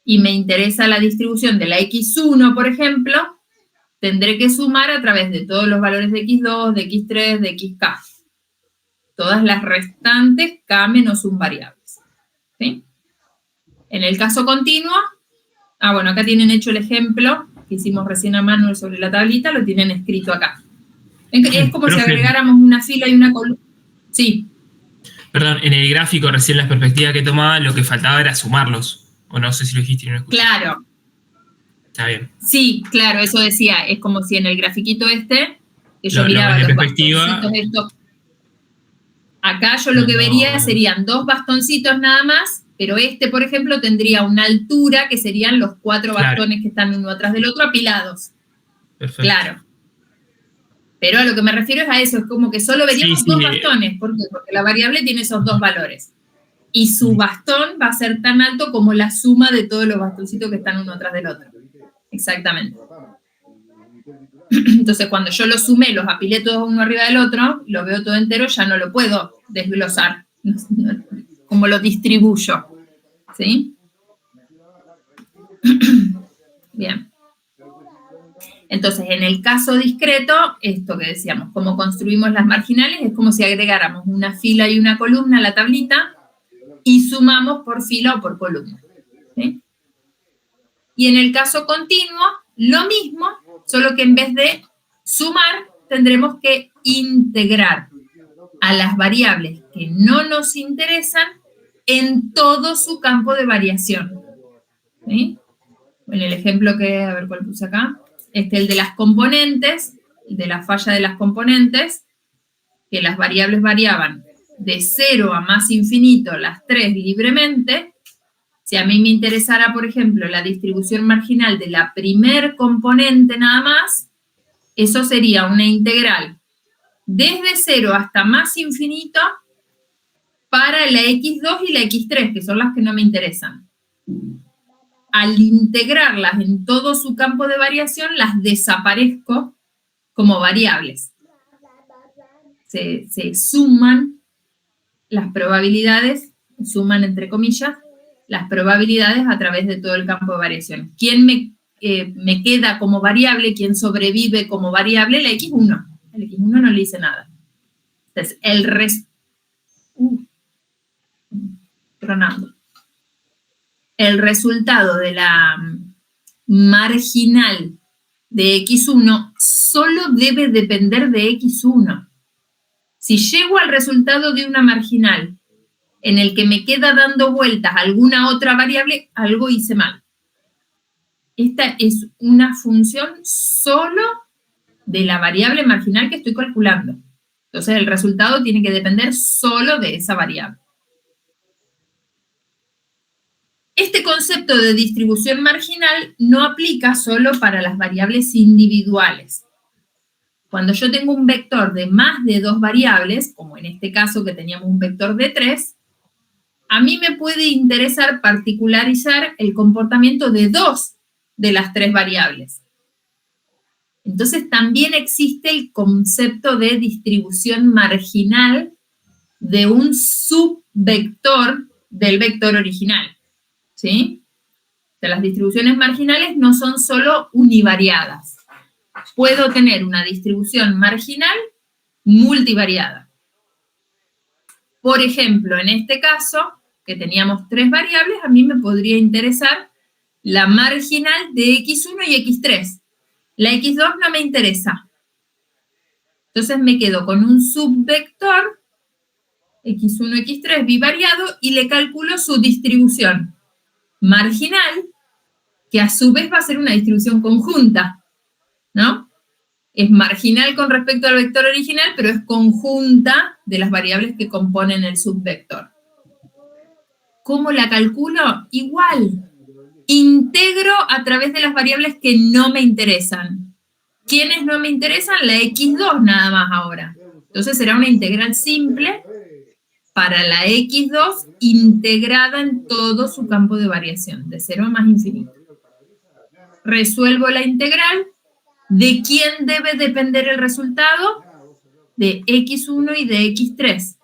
y me interesa la distribución de la x1, por ejemplo, tendré que sumar a través de todos los valores de x2, de x3, de xk. Todas las restantes k menos 1 variables. ¿Sí? En el caso continuo, bueno, acá tienen hecho el ejemplo que hicimos recién a mano sobre la tablita, lo tienen escrito acá. Es como si agregáramos una fila y una columna. Sí.
Perdón, en el gráfico recién la perspectiva que tomaba, lo que faltaba era sumarlos. O no sé si lo dijiste y no escuché.
Claro.
Está bien.
Sí, claro, eso decía. Es como si en el grafiquito que yo
Lo
miraba
ves de
los
perspectiva.
bastoncitos estos. Acá yo lo que vería serían 2 bastoncitos nada más, pero por ejemplo, tendría una altura que serían los 4 bastones que están uno atrás del otro apilados.
Perfecto.
Claro. Pero a lo que me refiero es a eso, es como que solo veríamos 2 bastones. ¿Por qué? Porque la variable tiene esos 2 valores. Y su bastón va a ser tan alto como la suma de todos los bastoncitos que están uno atrás del otro. Exactamente. Entonces, cuando yo los sumé, los apilé todos uno arriba del otro, lo veo todo entero, ya no lo puedo desglosar. Como lo distribuyo. ¿Sí? Bien. Entonces, en el caso discreto, esto que decíamos, cómo construimos las marginales, es como si agregáramos una fila y una columna a la tablita y sumamos por fila o por columna. ¿Sí? Y en el caso continuo, lo mismo, solo que en vez de sumar, tendremos que integrar a las variables que no nos interesan en todo su campo de variación. ¿Sí? En el ejemplo a ver cuál puse acá, el de las componentes, el de la falla de las componentes, que las variables variaban de 0 a más infinito, las 3 libremente. Si a mí me interesara, por ejemplo, la distribución marginal de la primer componente nada más, eso sería una integral desde 0 hasta más infinito para la x2 y la x3, que son las que no me interesan. Al integrarlas en todo su campo de variación, las desaparezco como variables. Se suman las probabilidades, suman entre comillas, las probabilidades a través de todo el campo de variación. ¿Quién me queda como variable? ¿Quién sobrevive como variable? La x1. El x1 no le dice nada. Entonces, el resultado de la marginal de x1 solo debe depender de x1. Si llego al resultado de una marginal en el que me queda dando vueltas alguna otra variable, algo hice mal. Esta es una función solo de la variable marginal que estoy calculando. Entonces el resultado tiene que depender solo de esa variable. Este concepto de distribución marginal no aplica solo para las variables individuales. Cuando yo tengo un vector de más de 2 variables, como en este caso que teníamos un vector de 3, a mí me puede interesar particularizar el comportamiento de 2 de las 3 variables. Entonces también existe el concepto de distribución marginal de un subvector del vector original. ¿Sí? O sea, las distribuciones marginales no son solo univariadas. puedo tener una distribución marginal multivariada. Por ejemplo, en este caso, que teníamos 3 variables, a mí me podría interesar la marginal de x1 y x3. La x2 no me interesa. Entonces me quedo con un subvector, x1, x3 bivariado, y le calculo su distribución marginal, que a su vez va a ser una distribución conjunta, ¿no? Es marginal con respecto al vector original, pero es conjunta de las variables que componen el subvector. ¿Cómo la calculo? Igual. Integro a través de las variables que no me interesan. ¿Quiénes no me interesan? La x2 nada más ahora. Entonces será una integral simple para la x2 integrada en todo su campo de variación, de 0 a más infinito. Resuelvo la integral. ¿De quién debe depender el resultado? De x1 y de x3.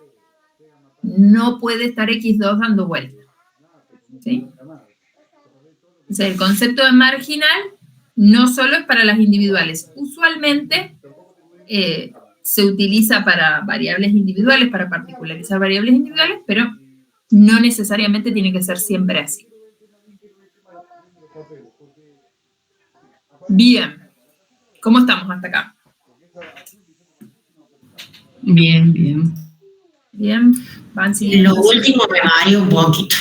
No puede estar x2 dando vuelta. ¿Sí? O sea, el concepto de marginal no solo es para las individuales. Usualmente se utiliza para variables individuales, para particularizar variables individuales, pero no necesariamente tiene que ser siempre así. Bien. ¿Cómo estamos hasta acá?
Bien, bien.
Bien. Van siguiendo.
Lo último me mareó un poquito.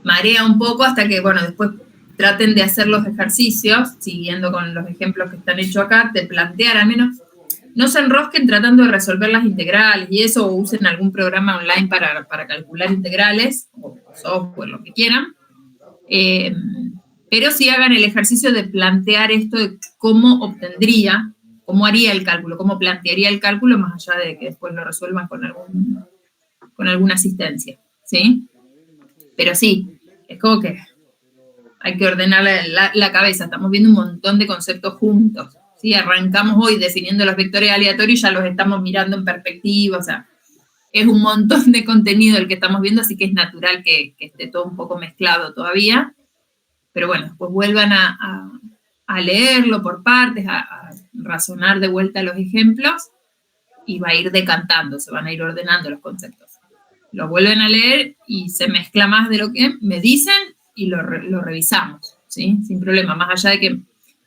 Marea un poco hasta que, bueno, después traten de hacer los ejercicios, siguiendo con los ejemplos que están hechos acá, de plantear al menos, no se enrosquen tratando de resolver las integrales y eso, o usen algún programa online para calcular integrales, o software, lo que quieran, pero sí hagan el ejercicio de plantear esto de cómo obtendría, cómo haría el cálculo, cómo plantearía el cálculo, más allá de que después lo resuelvan con alguna asistencia, ¿sí? Pero sí, es como que hay que ordenar la cabeza. Estamos viendo un montón de conceptos juntos, ¿sí? Arrancamos hoy definiendo los vectores aleatorios y ya los estamos mirando en perspectiva. O sea, es un montón de contenido el que estamos viendo, así que es natural que esté todo un poco mezclado todavía. Pero bueno, después vuelvan a leerlo por partes, a razonar de vuelta los ejemplos y va a ir decantando, se van a ir ordenando los conceptos. Lo vuelven a leer y se mezcla más de lo que me dicen y lo revisamos, ¿sí? Sin problema, más allá de que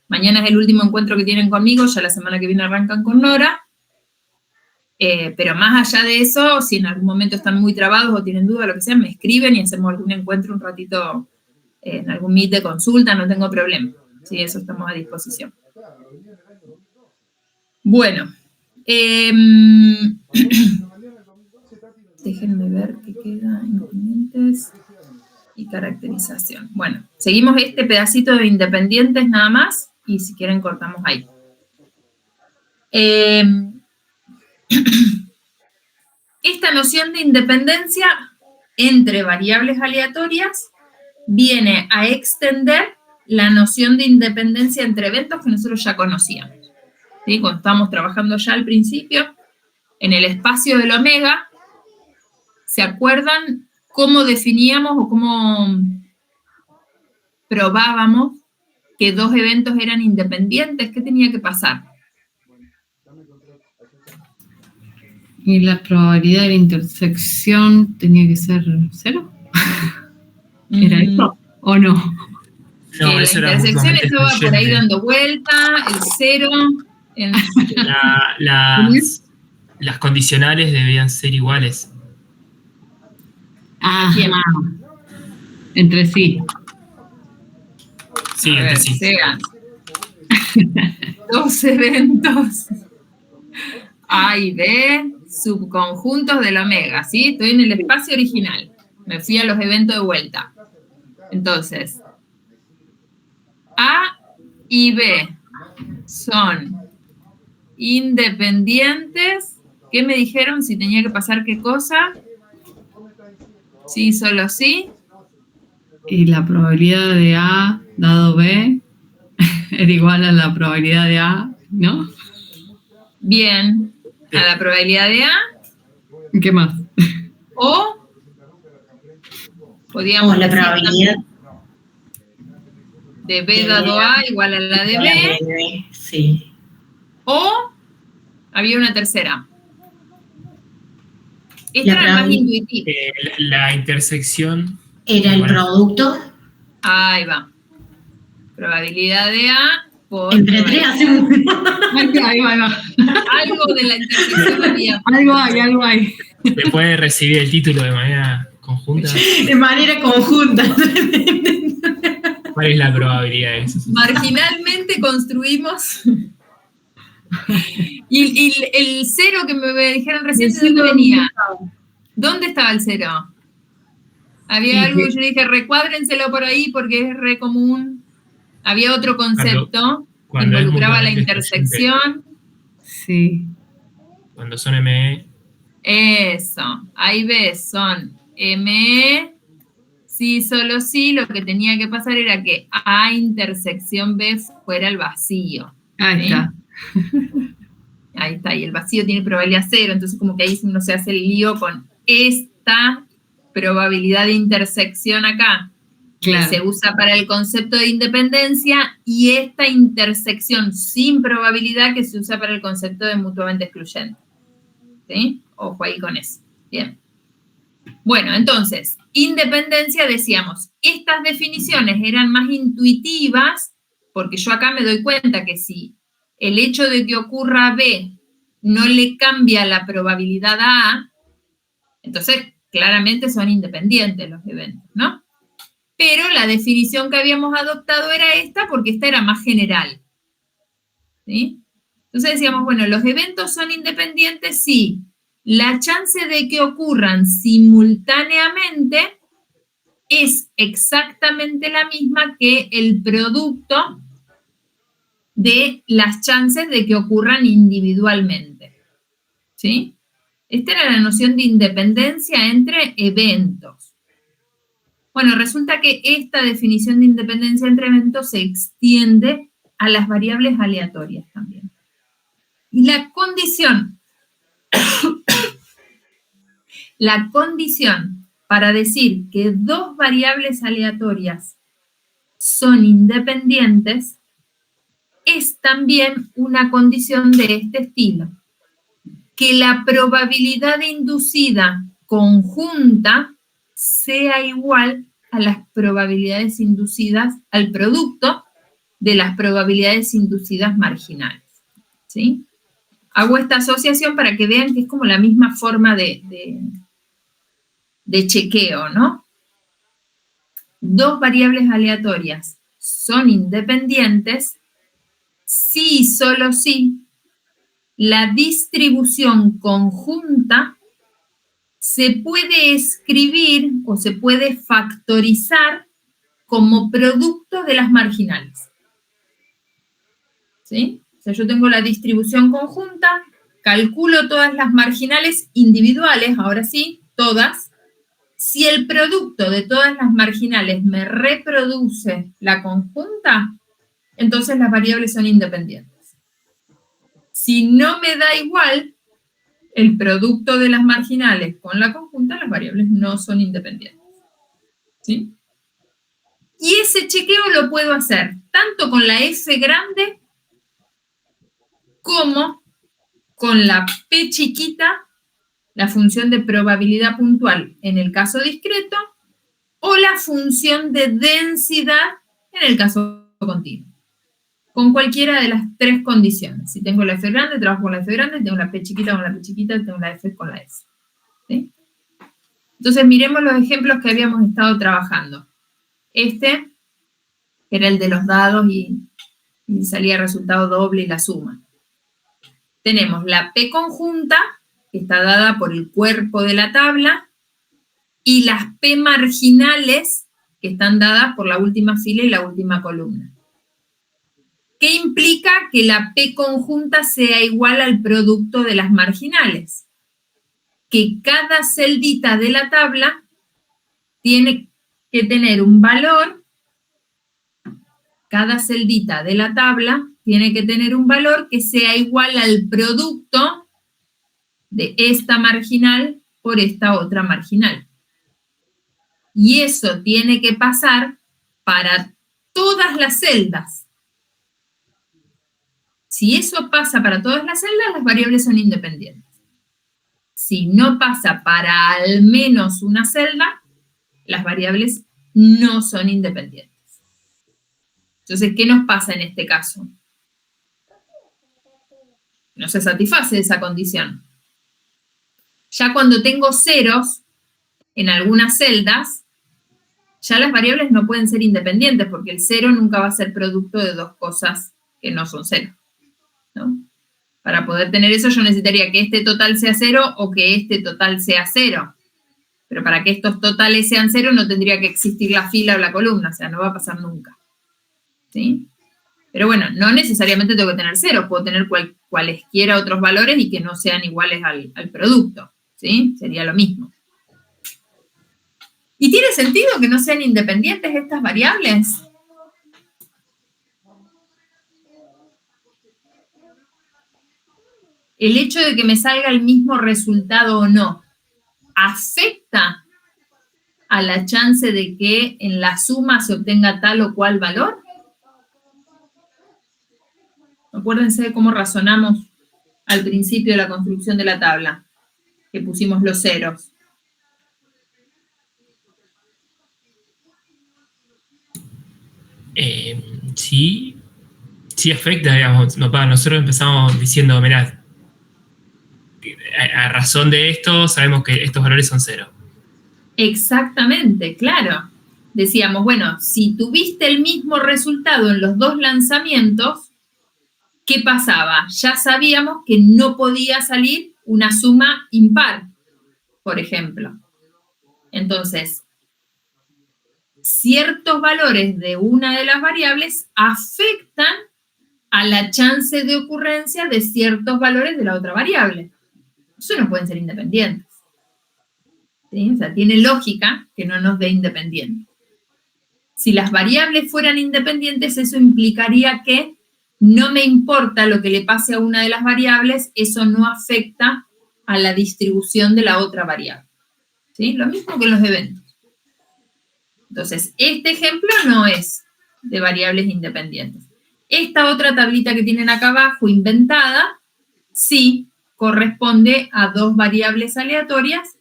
mañana es el último encuentro que tienen conmigo, ya la semana que viene arrancan con Nora, pero más allá de eso, si en algún momento están muy trabados o tienen dudas, lo que sea, me escriben y hacemos algún encuentro un ratito en algún meet de consulta, no tengo problema, ¿sí? Eso estamos a disposición. Bueno, déjenme ver qué queda en independientes y caracterización. Bueno, seguimos este pedacito de independientes nada más y si quieren cortamos ahí. Esta noción de independencia entre variables aleatorias viene a extender la noción de independencia entre eventos que nosotros ya conocíamos, ¿sí? Cuando estábamos trabajando ya al principio, en el espacio del omega, ¿se acuerdan cómo definíamos o cómo probábamos que dos eventos eran independientes? ¿Qué tenía que pasar?
¿Y la probabilidad de la intersección tenía que ser 0? ¿Era eso o no?
No,
la
eso era
intersección
mutuamente
estaba por ahí
excluyente.
dando vuelta, el 0.
Las condicionales debían ser iguales.
Ah,
¿Quién?
entre sí.
Sí, entre sí.
Sean dos eventos A y B, subconjuntos del omega, ¿sí? Estoy en el espacio original. Me fui a los eventos de vuelta. Entonces, A y B son independientes. ¿Qué me dijeron? Si tenía que pasar qué cosa. Sí, solo sí.
Y la probabilidad de A dado B era igual a la probabilidad de A, ¿no?
Bien. A la probabilidad de A.
¿Qué más?
O podíamos
La
decir
probabilidad.
de B dado A igual a la de B,
Sí.
o había una tercera. Esta
La
era más
probabilidad-
intuitiva.
La intersección.
Era el
Bueno.
producto.
Ahí va. Probabilidad de A por
Entre 3
probabilidad.
hacemos.
Ahí va.
Algo de la intersección había.
Algo hay.
Se puede recibir el título de manera conjunta.
De manera conjunta.
¿Cuál es la probabilidad de eso?
Marginalmente construimos. Y el cero que me dijeron recién, ¿de dónde venía? ¿Dónde estaba el cero? Había
Sí,
algo que
que-
yo dije, recuádrenselo por ahí porque es re común. Había otro concepto que
Cuando es
involucraba la
mutuamente excluyente.
intersección.
Sí.
Cuando son ME,
Eso. Ahí ves, son ME. Sí, solo sí, lo que tenía que pasar era que A intersección B fuera el vacío.
Ahí
¿sí?
está.
Ahí está, y el vacío tiene probabilidad cero, entonces como que ahí uno se hace el lío con esta probabilidad de intersección acá,
Claro.
que se usa para el concepto de independencia, y esta intersección sin probabilidad que se usa para el concepto de mutuamente excluyente. ¿Sí? Ojo ahí con eso. Bien. Bueno, entonces, independencia, decíamos, estas definiciones eran más intuitivas, porque yo acá me doy cuenta que si el hecho de que ocurra B no le cambia la probabilidad a A, entonces claramente son independientes los eventos, ¿no? Pero la definición que habíamos adoptado era esta, porque esta era más general. ¿Sí? Entonces decíamos, bueno, los eventos son independientes si la chance de que ocurran simultáneamente es exactamente la misma que el producto de las chances de que ocurran individualmente. ¿Sí? Esta era la noción de independencia entre eventos. Bueno, resulta que esta definición de independencia entre eventos se extiende a las variables aleatorias también. Y la condición para decir que dos variables aleatorias son independientes es también una condición de este estilo, que la probabilidad inducida conjunta sea igual a las probabilidades inducidas, al producto de las probabilidades inducidas marginales. ¿Sí? Hago esta asociación para que vean que es como la misma forma de chequeo, ¿no? Dos variables aleatorias son independientes si y solo si la distribución conjunta se puede escribir o se puede factorizar como producto de las marginales. ¿Sí? O sea, yo tengo la distribución conjunta, calculo todas las marginales individuales, ahora sí, todas. Si el producto de todas las marginales me reproduce la conjunta, entonces las variables son independientes. Si no me da igual el producto de las marginales con la conjunta, las variables no son independientes. ¿Sí? Y ese chequeo lo puedo hacer tanto con la F grande como con la P chiquita, la función de probabilidad puntual en el caso discreto, o la función de densidad en el caso continuo. Con cualquiera de las tres condiciones. Si tengo la F grande, trabajo con la F grande, tengo la P chiquita con la P chiquita, tengo la F con la F. ¿Sí? Entonces miremos los ejemplos que habíamos estado trabajando. Este, que era el de los dados y salía resultado doble y la suma. Tenemos la P conjunta, que está dada por el cuerpo de la tabla, y las P marginales, que están dadas por la última fila y la última columna. ¿Qué implica que la P conjunta sea igual al producto de las marginales? Que cada celdita de la tabla tiene que tener un valor, cada celdita de la tabla tiene que tener un valor que sea igual al producto de esta marginal por esta otra marginal. Y eso tiene que pasar para todas las celdas. Si eso pasa para todas las celdas, las variables son independientes. Si no pasa para al menos una celda, las variables no son independientes. Entonces, ¿qué nos pasa en este caso? No se satisface esa condición. Ya cuando tengo ceros en algunas celdas, ya las variables no pueden ser independientes, porque el cero nunca va a ser producto de dos cosas que no son cero, ¿no? Para poder tener eso, yo necesitaría que este total sea cero o que este total sea cero. Pero para que estos totales sean cero, no tendría que existir la fila o la columna, o sea, no va a pasar nunca. ¿Sí? Pero bueno, no necesariamente tengo que tener cero, puedo tener cualesquiera otros valores y que no sean iguales al producto, ¿sí? Sería lo mismo. ¿Y tiene sentido que no sean independientes estas variables? El hecho de que me salga el mismo resultado o no, ¿afecta a la chance de que en la suma se obtenga tal o cual valor? Acuérdense de cómo razonamos al principio de la construcción de la tabla, que pusimos los ceros.
Sí afecta, digamos. Nosotros empezamos diciendo, mirá, a razón de esto, sabemos que estos valores son cero.
Exactamente, claro. Decíamos, bueno, si tuviste el mismo resultado en los dos lanzamientos, ¿qué pasaba? Ya sabíamos que no podía salir una suma impar, por ejemplo. Entonces, ciertos valores de una de las variables afectan a la chance de ocurrencia de ciertos valores de la otra variable. Eso no pueden ser independientes. ¿Sí? O sea, tiene lógica que no nos dé independiente. Si las variables fueran independientes, eso implicaría que no me importa lo que le pase a una de las variables, eso no afecta a la distribución de la otra variable. ¿Sí? Lo mismo que los eventos. Entonces, este ejemplo no es de variables independientes. Esta otra tablita que tienen acá abajo, inventada, sí corresponde a dos variables aleatorias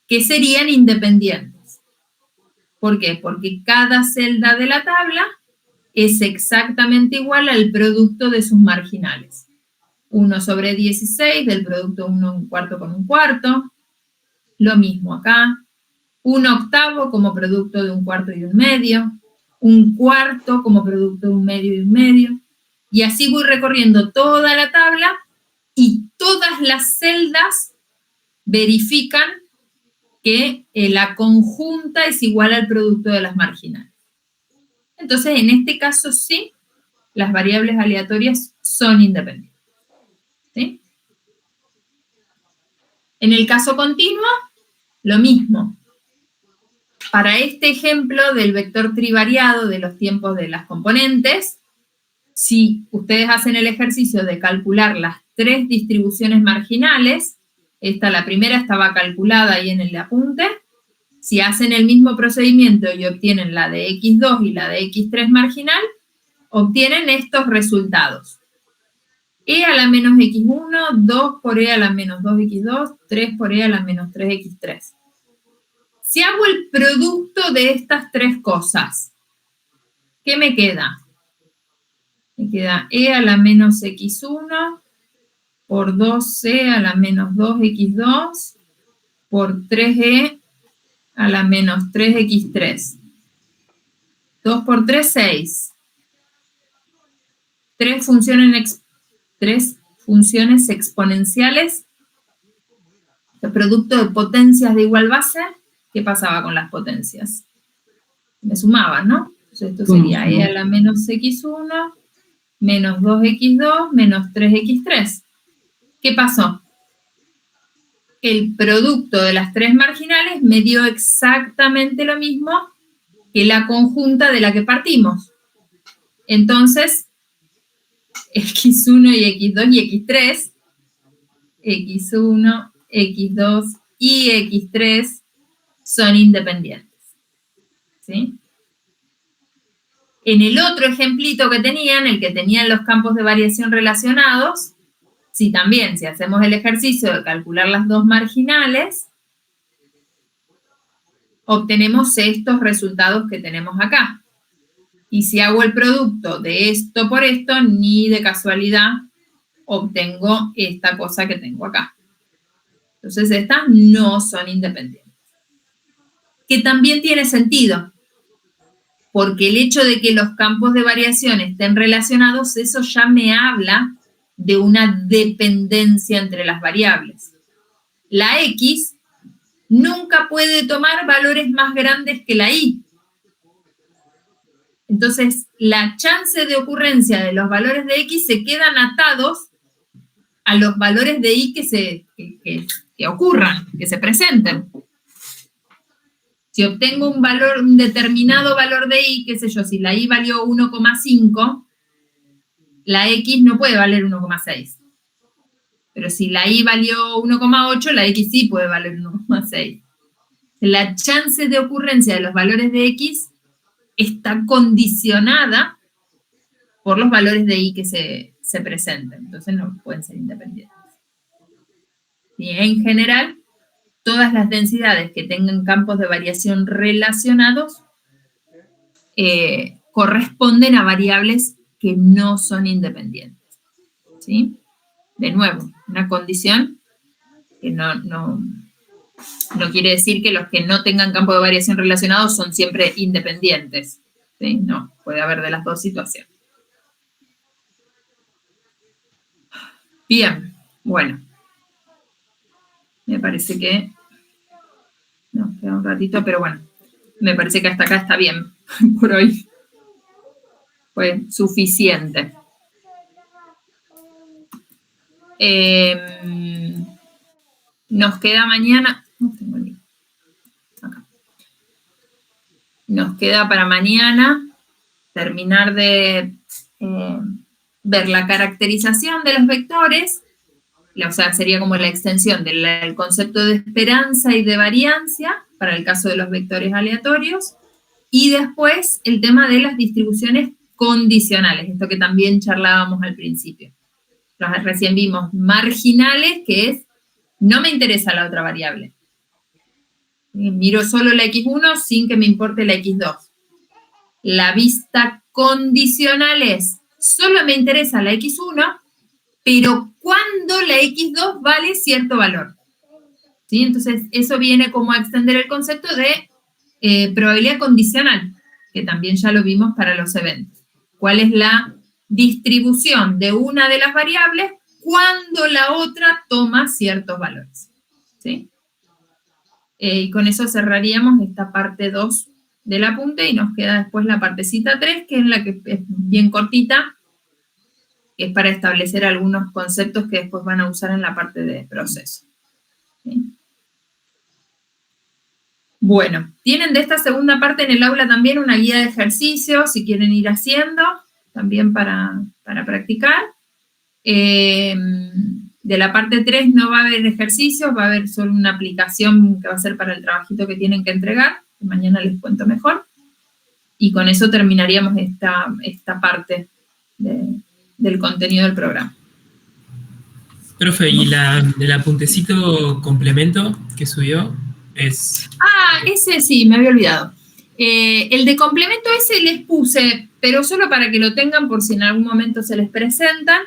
que serían independientes. ¿Por qué? Porque cada celda de la tabla es exactamente igual al producto de sus marginales. 1 sobre 16 del producto 1 un cuarto con un cuarto. Lo mismo acá. 1/8 como producto de un cuarto y un medio. 1/4 como producto de un medio y un medio. Y así voy recorriendo toda la tabla y todas las celdas verifican que la conjunta es igual al producto de las marginales. Entonces, en este caso sí, las variables aleatorias son independientes. ¿Sí? En el caso continuo, lo mismo. Para este ejemplo del vector trivariado de los tiempos de las componentes, si ustedes hacen el ejercicio de calcular las tres distribuciones marginales, la primera estaba calculada ahí en el apunte. Si hacen el mismo procedimiento y obtienen la de x2 y la de x3 marginal, obtienen estos resultados. E a la menos x1, 2 por e a la menos 2x2, 3 por e a la menos 3x3. Si hago el producto de estas tres cosas, ¿qué me queda? Me queda e a la menos x1 por 2c a la menos 2x2 por 3e a la menos 3x3. 2 por 3, 6. Tres funciones exponenciales. El producto de potencias de igual base. ¿Qué pasaba con las potencias? Me sumaban, ¿no? Entonces esto sería e a la menos x1 menos 2x2 menos 3x3. ¿Qué pasó? El producto de las tres marginales me dio exactamente lo mismo que la conjunta de la que partimos. Entonces, x1 y x2 y x3, x1, x2 y x3 son independientes. ¿Sí? En el otro ejemplito que tenían, el que tenían los campos de variación relacionados, si también, si hacemos el ejercicio de calcular las dos marginales, obtenemos estos resultados que tenemos acá. Y si hago el producto de esto por esto, ni de casualidad obtengo esta cosa que tengo acá. Entonces estas no son independientes. Que también tiene sentido, porque el hecho de que los campos de variación estén relacionados, eso ya me habla de una dependencia entre las variables. La X nunca puede tomar valores más grandes que la Y. Entonces, la chance de ocurrencia de los valores de X se quedan atados a los valores de Y que ocurran, que se presenten. Si obtengo un determinado valor de Y, qué sé yo, si la Y valió 1,5, la X no puede valer 1,6. Pero si la Y valió 1,8, la X sí puede valer 1,6. La chance de ocurrencia de los valores de X está condicionada por los valores de Y que se presenten. Entonces no pueden ser independientes. Y en general, todas las densidades que tengan campos de variación relacionados corresponden a variables que no son independientes. ¿Sí? De nuevo, una condición que no quiere decir que los que no tengan campo de variación relacionados son siempre independientes. ¿Sí? No, puede haber de las dos situaciones. Bien, bueno. Me parece que... Nos queda un ratito, pero bueno. Me parece que hasta acá está bien por hoy. Fue suficiente. Nos queda mañana... No tengo el link. Acá. Nos queda para mañana terminar de ver la caracterización de los vectores. O sea, sería como la extensión del concepto de esperanza y de variancia para el caso de los vectores aleatorios. Y después el tema de las distribuciones condicionales, esto que también charlábamos al principio. Recién vimos marginales, que es, no me interesa la otra variable. Miro solo la X1 sin que me importe la X2. La vista condicional es, solo me interesa la X1, pero cuando la X2 vale cierto valor. ¿Sí? Entonces, eso viene como a extender el concepto de probabilidad condicional, que también ya lo vimos para los eventos. ¿Cuál es la distribución de una de las variables cuando la otra toma ciertos valores? ¿Sí? Y con eso cerraríamos esta parte 2 del apunte y nos queda después la partecita 3, que es la que es bien cortita, que es para establecer algunos conceptos que después van a usar en la parte de proceso. ¿Sí? Bueno, tienen de esta segunda parte en el aula también una guía de ejercicios, si quieren ir haciendo, también para practicar. De la parte 3 no va a haber ejercicios, va a haber solo una aplicación que va a ser para el trabajito que tienen que entregar, que mañana les cuento mejor. Y con eso terminaríamos esta parte del contenido del programa.
Profe, ¿y del apuntecito complemento que subió es...?
Ah, ese sí, me había olvidado. El de complemento ese les puse, pero solo para que lo tengan por si en algún momento se les presentan.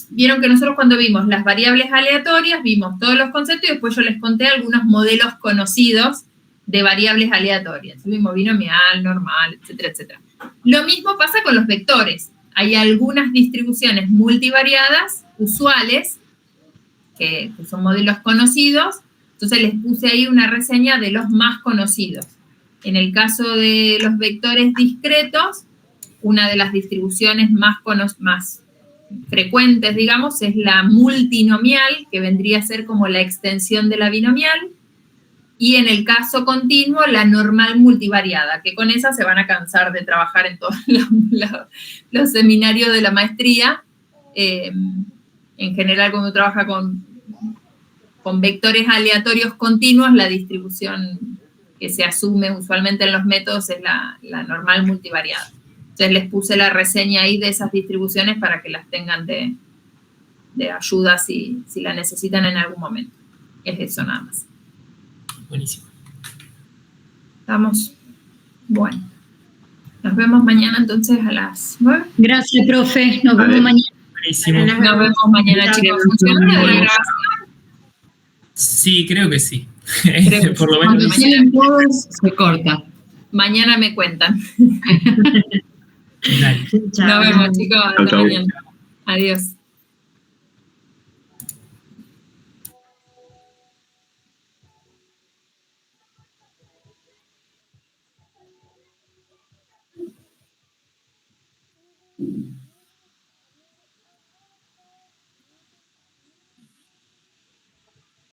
Vieron que nosotros cuando vimos las variables aleatorias, vimos todos los conceptos y después yo les conté algunos modelos conocidos de variables aleatorias. Vimos binomial, normal, etcétera, etcétera. Lo mismo pasa con los vectores. Hay algunas distribuciones multivariadas, usuales, que son modelos conocidos, entonces les puse ahí una reseña de los más conocidos. En el caso de los vectores discretos, una de las distribuciones más frecuentes, digamos, es la multinomial, que vendría a ser como la extensión de la binomial, y en el caso continuo, la normal multivariada, que con esa se van a cansar de trabajar en todos los seminarios de la maestría. En general, cuando trabaja con vectores aleatorios continuos, la distribución que se asume usualmente en los métodos es la normal multivariada. Entonces les puse la reseña ahí de esas distribuciones para que las tengan de ayuda si la necesitan en algún momento. Es eso nada más.
Buenísimo.
Estamos. Bueno. Nos vemos mañana entonces a las 9.
Gracias, profe. Nos vemos mañana.
Buenísimo.
Nos vemos mañana, chicos. ¿Funciona la grabación?
Sí, creo que sí.
Creo que
Por lo
Cuando
menos.
tienen todos, se corta.
Mañana me cuentan.
Dale.
Nos vemos, chicos. Hasta
Chau, chau.
mañana. Adiós.